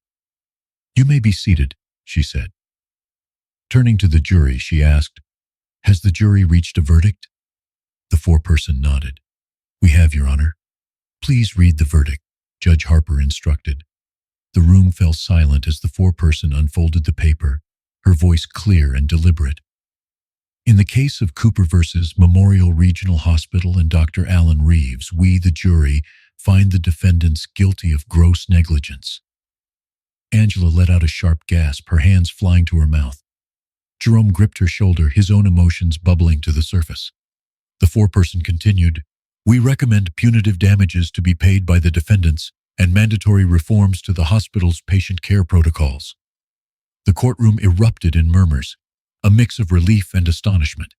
A: "You may be seated," she said. Turning to the jury, she asked, "Has the jury reached a verdict?" The foreperson nodded. "We have, Your Honor." "Please read the verdict," Judge Harper instructed. The room fell silent as the foreperson unfolded the paper, her voice clear and deliberate. "In the case of Cooper versus Memorial Regional Hospital and Dr. Alan Reeves, we, the jury, find the defendants guilty of gross negligence." Angela let out a sharp gasp, her hands flying to her mouth. Jerome gripped her shoulder, his own emotions bubbling to the surface. The foreperson continued, "We recommend punitive damages to be paid by the defendants and mandatory reforms to the hospital's patient care protocols." The courtroom erupted in murmurs, a mix of relief and astonishment.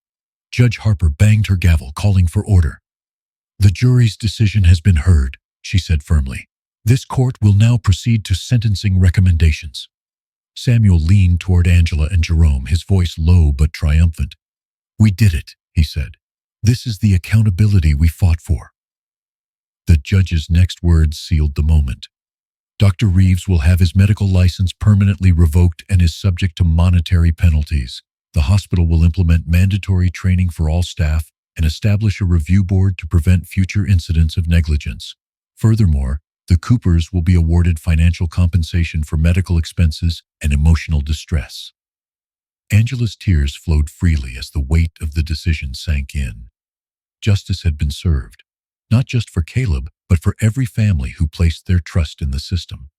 A: Judge Harper banged her gavel, calling for order. "The jury's decision has been heard," she said firmly. "This court will now proceed to sentencing recommendations." Samuel leaned toward Angela and Jerome, his voice low but triumphant. "We did it," he said. This is the accountability we fought for." The judge's next words sealed the moment. Dr. Reeves will have his medical license permanently revoked and is subject to monetary penalties. The hospital will implement mandatory training for all staff and establish a review board to prevent future incidents of negligence. Furthermore, the Coopers will be awarded financial compensation for medical expenses and emotional distress. Angela's tears flowed freely as the weight of the decision sank in. Justice had been served, not just for Caleb, but for every family who placed their trust in the system.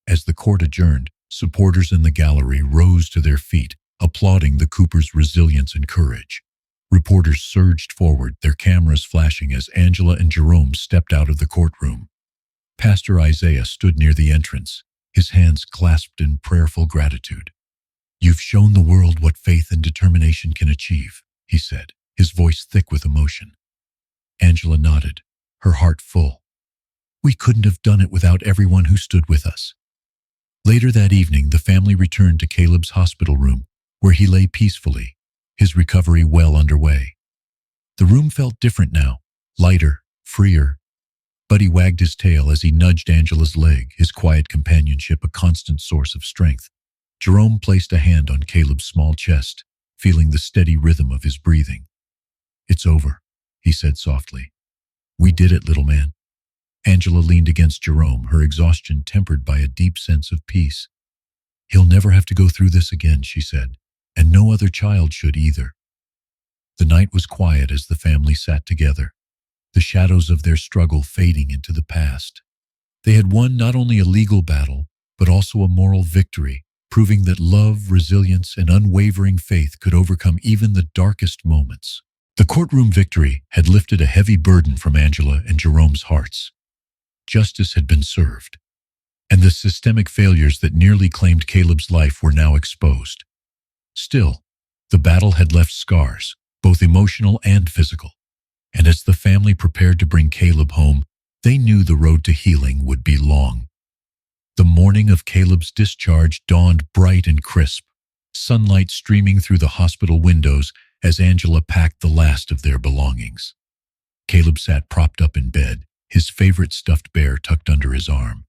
A: As the court adjourned, supporters in the gallery rose to their feet, applauding the Coopers' resilience and courage. Reporters surged forward, their cameras flashing as Angela and Jerome stepped out of the courtroom. Pastor Isaiah stood near the entrance, his hands clasped in prayerful gratitude. "You've shown the world what faith and determination can achieve," he said, his voice thick with emotion. Angela nodded, her heart full. "We couldn't have done it without everyone who stood with us." Later that evening, the family returned to Caleb's hospital room, where he lay peacefully, his recovery well underway. The room felt different now, lighter, freer. Buddy wagged his tail as he nudged Angela's leg, his quiet companionship a constant source of strength. Jerome placed a hand on Caleb's small chest, feeling the steady rhythm of his breathing. "It's over," he said softly. "We did it, little man." Angela leaned against Jerome, her exhaustion tempered by a deep sense of peace. "He'll never have to go through this again," she said, "and no other child should either." The night was quiet as the family sat together, the shadows of their struggle fading into the past. They had won not only a legal battle, but also a moral victory, proving that love, resilience, and unwavering faith could overcome even the darkest moments. The courtroom victory had lifted a heavy burden from Angela and Jerome's hearts. Justice had been served, and the systemic failures that nearly claimed Caleb's life were now exposed. Still, the battle had left scars, both emotional and physical, and as the family prepared to bring Caleb home, they knew the road to healing would be long. The morning of Caleb's discharge dawned bright and crisp, sunlight streaming through the hospital windows as Angela packed the last of their belongings. Caleb sat propped up in bed, his favorite stuffed bear tucked under his arm.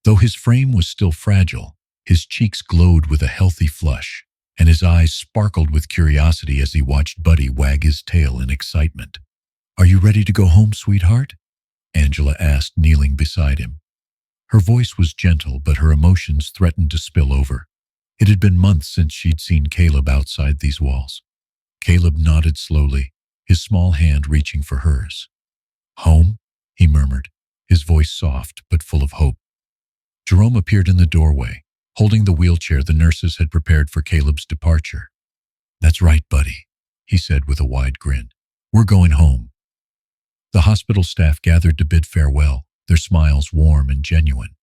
A: Though his frame was still fragile, his cheeks glowed with a healthy flush, and his eyes sparkled with curiosity as he watched Buddy wag his tail in excitement. "Are you ready to go home, sweetheart?" Angela asked, kneeling beside him. Her voice was gentle, but her emotions threatened to spill over. It had been months since she'd seen Caleb outside these walls. Caleb nodded slowly, his small hand reaching for hers. "Home?" he murmured, his voice soft but full of hope. Jerome appeared in the doorway, holding the wheelchair the nurses had prepared for Caleb's departure. "That's right, Buddy," he said with a wide grin. "We're going home." The hospital staff gathered to bid farewell, their smiles warm and genuine.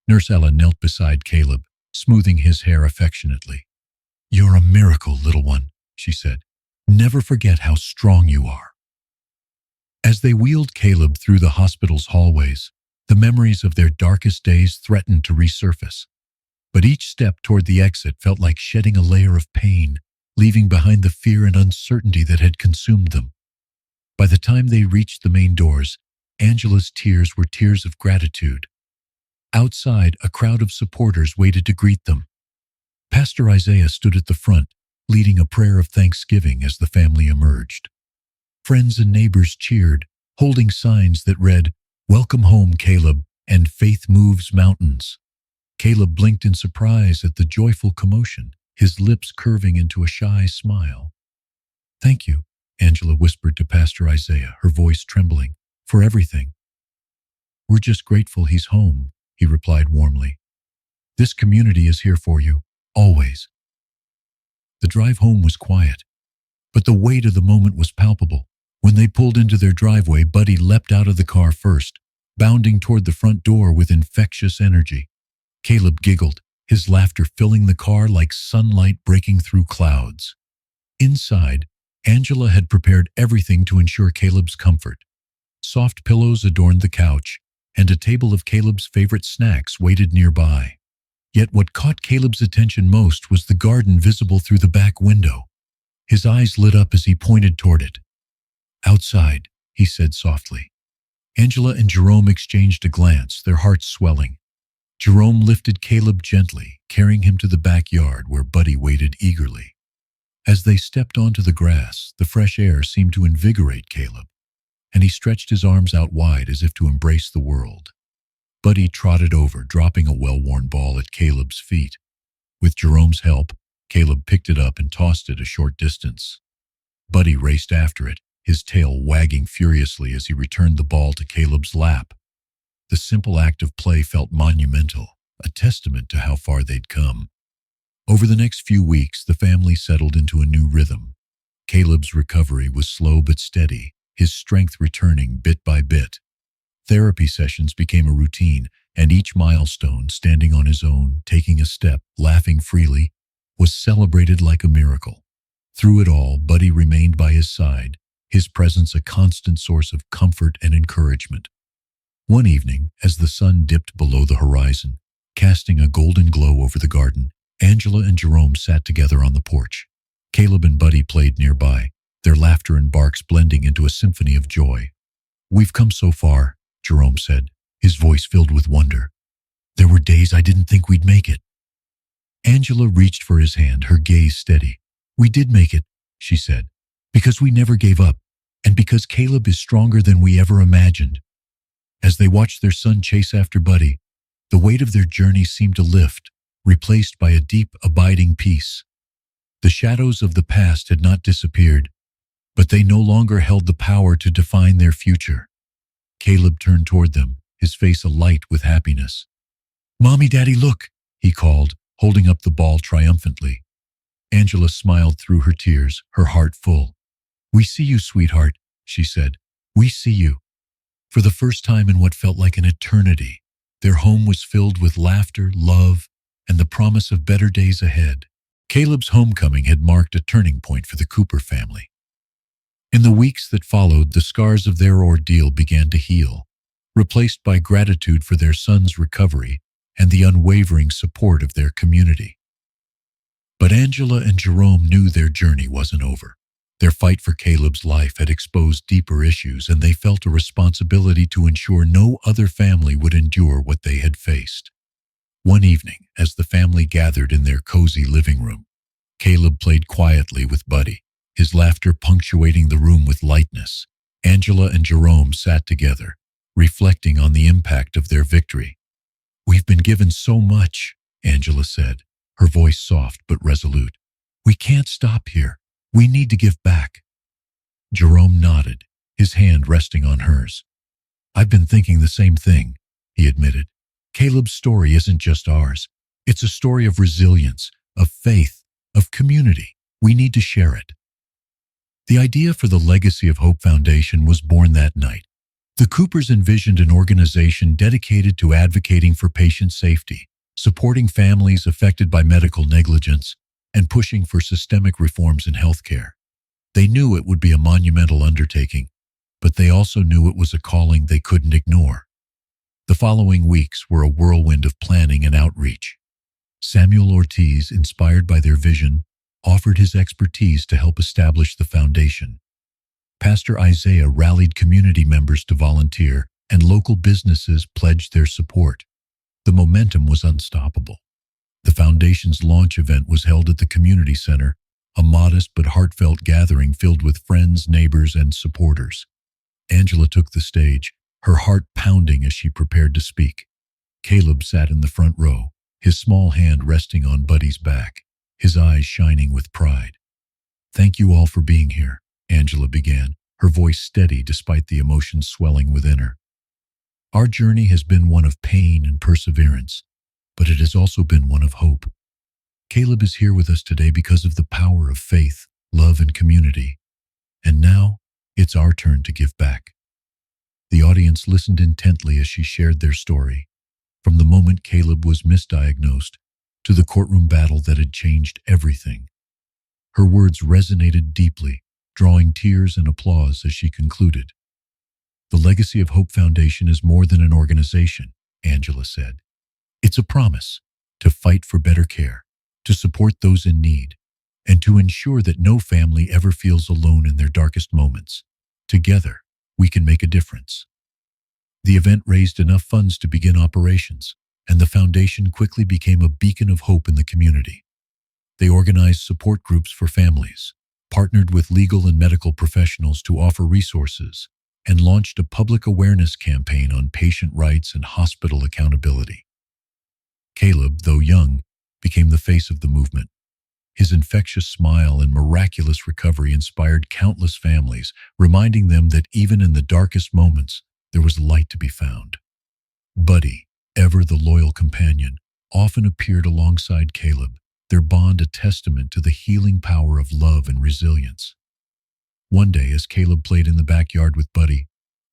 A: Nurse Ella knelt beside Caleb, smoothing his hair affectionately. "You're a miracle, little one," she said. "Never forget how strong you are." As they wheeled Caleb through the hospital's hallways, the memories of their darkest days threatened to resurface. But each step toward the exit felt like shedding a layer of pain, leaving behind the fear and uncertainty that had consumed them. By the time they reached the main doors, Angela's tears were tears of gratitude. Outside, a crowd of supporters waited to greet them. Pastor Isaiah stood at the front, leading a prayer of thanksgiving as the family emerged. Friends and neighbors cheered, holding signs that read, "Welcome home, Caleb," and "Faith moves mountains." Caleb blinked in surprise at the joyful commotion, his lips curving into a shy smile. "Thank you," Angela whispered to Pastor Isaiah, her voice trembling, "for everything." "We're just grateful he's home," he replied warmly. "This community is here for you, always." The drive home was quiet, but the weight of the moment was palpable. When they pulled into their driveway, Buddy leapt out of the car first, bounding toward the front door with infectious energy. Caleb giggled, his laughter filling the car like sunlight breaking through clouds. Inside, Angela had prepared everything to ensure Caleb's comfort. Soft pillows adorned the couch, and a table of Caleb's favorite snacks waited nearby. Yet what caught Caleb's attention most was the garden visible through the back window. His eyes lit up as he pointed toward it. Outside, he said softly. Angela and Jerome exchanged a glance, their hearts swelling. Jerome lifted Caleb gently, carrying him to the backyard where Buddy waited eagerly. As they stepped onto the grass, the fresh air seemed to invigorate Caleb, and he stretched his arms out wide as if to embrace the world. Buddy trotted over, dropping a well-worn ball at Caleb's feet. With Jerome's help, Caleb picked it up and tossed it a short distance. Buddy raced after it, his tail wagging furiously as he returned the ball to Caleb's lap. The simple act of play felt monumental, a testament to how far they'd come. Over the next few weeks, the family settled into a new rhythm. Caleb's recovery was slow but steady, his strength returning bit by bit. Therapy sessions became a routine, and each milestone, standing on his own, taking a step, laughing freely, was celebrated like a miracle. Through it all, Buddy remained by his side, his presence a constant source of comfort and encouragement. One evening, as the sun dipped below the horizon, casting a golden glow over the garden, Angela and Jerome sat together on the porch. Caleb and Buddy played nearby, their laughter and barks blending into a symphony of joy. "We've come so far," Jerome said, his voice filled with wonder. "There were days I didn't think we'd make it." Angela reached for his hand, her gaze steady. "We did make it," she said, "because we never gave up, and because Caleb is stronger than we ever imagined." As they watched their son chase after Buddy, the weight of their journey seemed to lift, replaced by a deep, abiding peace. The shadows of the past had not disappeared, but they no longer held the power to define their future. Caleb turned toward them, his face alight with happiness. "Mommy, Daddy, look," he called, holding up the ball triumphantly. Angela smiled through her tears, her heart full. "We see you, sweetheart," she said. "We see you." For the first time in what felt like an eternity, their home was filled with laughter, love, and the promise of better days ahead. Caleb's homecoming had marked a turning point for the Cooper family. In the weeks that followed, the scars of their ordeal began to heal, replaced by gratitude for their son's recovery and the unwavering support of their community. But Angela and Jerome knew their journey wasn't over. Their fight for Caleb's life had exposed deeper issues, and they felt a responsibility to ensure no other family would endure what they had faced. One evening, as the family gathered in their cozy living room, Caleb played quietly with Buddy, his laughter punctuating the room with lightness. Angela and Jerome sat together, reflecting on the impact of their victory. "We've been given so much," Angela said, her voice soft but resolute. "We can't stop here. We need to give back." Jerome nodded, his hand resting on hers. "I've been thinking the same thing," he admitted. "Caleb's story isn't just ours. It's a story of resilience, of faith, of community. We need to share it." The idea for the Legacy of Hope Foundation was born that night. The Coopers envisioned an organization dedicated to advocating for patient safety, supporting families affected by medical negligence, and pushing for systemic reforms in healthcare. They knew it would be a monumental undertaking, but they also knew it was a calling they couldn't ignore. The following weeks were a whirlwind of planning and outreach. Samuel Ortiz, inspired by their vision, offered his expertise to help establish the foundation. Pastor Isaiah rallied community members to volunteer, and local businesses pledged their support. The momentum was unstoppable. The foundation's launch event was held at the community center, a modest but heartfelt gathering filled with friends, neighbors, and supporters. Angela took the stage, her heart pounding as she prepared to speak. Caleb sat in the front row, his small hand resting on Buddy's back, his eyes shining with pride. "Thank you all for being here," Angela began, her voice steady despite the emotions swelling within her. "Our journey has been one of pain and perseverance, but it has also been one of hope. Caleb is here with us today because of the power of faith, love, and community. And now, it's our turn to give back." The audience listened intently as she shared their story, from the moment Caleb was misdiagnosed to the courtroom battle that had changed everything. Her words resonated deeply, drawing tears and applause as she concluded. "The Legacy of Hope Foundation is more than an organization," Angela said. "It's a promise to fight for better care, to support those in need, and to ensure that no family ever feels alone in their darkest moments. Together, we can make a difference. The event raised enough funds to begin operations, and the foundation quickly became a beacon of hope in the community. They organized support groups for families, partnered with legal and medical professionals to offer resources, and launched a public awareness campaign on patient rights and hospital accountability. Caleb, though young, became the face of the movement. His infectious smile and miraculous recovery inspired countless families, reminding them that even in the darkest moments, there was light to be found. Buddy, ever the loyal companion, often appeared alongside Caleb, their bond a testament to the healing power of love and resilience. One day, as Caleb played in the backyard with Buddy,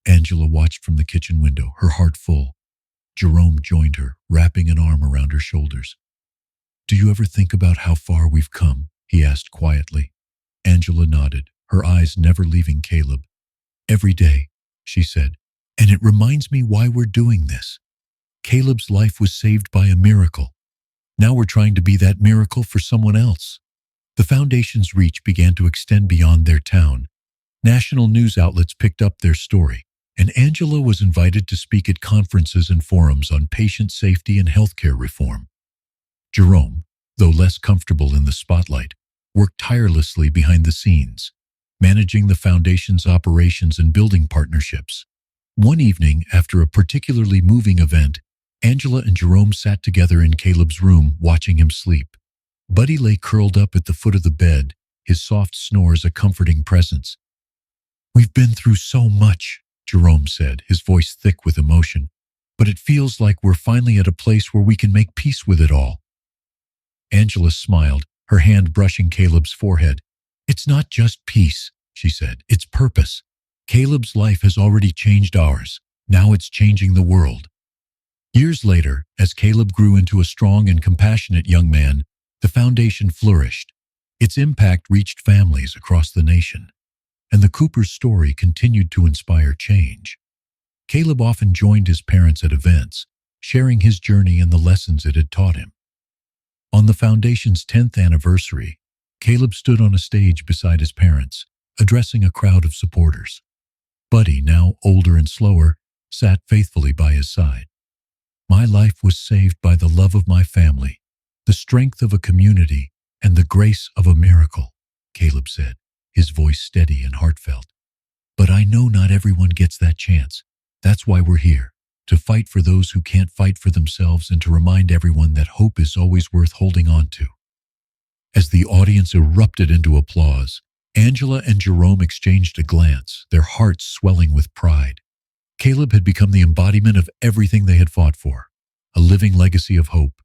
A: Angela watched from the kitchen window, her heart full. Jerome joined her, wrapping an arm around her shoulders. "Do you ever think about how far we've come?" he asked quietly. Angela nodded, her eyes never leaving Caleb. "Every day," she said, "and it reminds me why we're doing this. Caleb's life was saved by a miracle. Now we're trying to be that miracle for someone else." The foundation's reach began to extend beyond their town. National news outlets picked up their story, and Angela was invited to speak at conferences and forums on patient safety and healthcare reform. Jerome, though less comfortable in the spotlight, worked tirelessly behind the scenes, managing the foundation's operations and building partnerships. One evening, after a particularly moving event, Angela and Jerome sat together in Caleb's room, watching him sleep. Buddy lay curled up at the foot of the bed, his soft snores a comforting presence. "We've been through so much," Jerome said, his voice thick with emotion, "but it feels like we're finally at a place where we can make peace with it all." Angela smiled, her hand brushing Caleb's forehead. "It's not just peace," she said, "it's purpose. Caleb's life has already changed ours. Now it's changing the world." Years later, as Caleb grew into a strong and compassionate young man, the foundation flourished. Its impact reached families across the nation, and the Cooper's story continued to inspire change. Caleb often joined his parents at events, sharing his journey and the lessons it had taught him. On the foundation's 10th anniversary, Caleb stood on a stage beside his parents, addressing a crowd of supporters. Buddy, now older and slower, sat faithfully by his side. "My life was saved by the love of my family, the strength of a community, and the grace of a miracle," Caleb said, his voice steady and heartfelt. "But I know not everyone gets that chance. That's why we're here, to fight for those who can't fight for themselves and to remind everyone that hope is always worth holding on to." As the audience erupted into applause, Angela and Jerome exchanged a glance, their hearts swelling with pride. Caleb had become the embodiment of everything they had fought for, a living legacy of hope,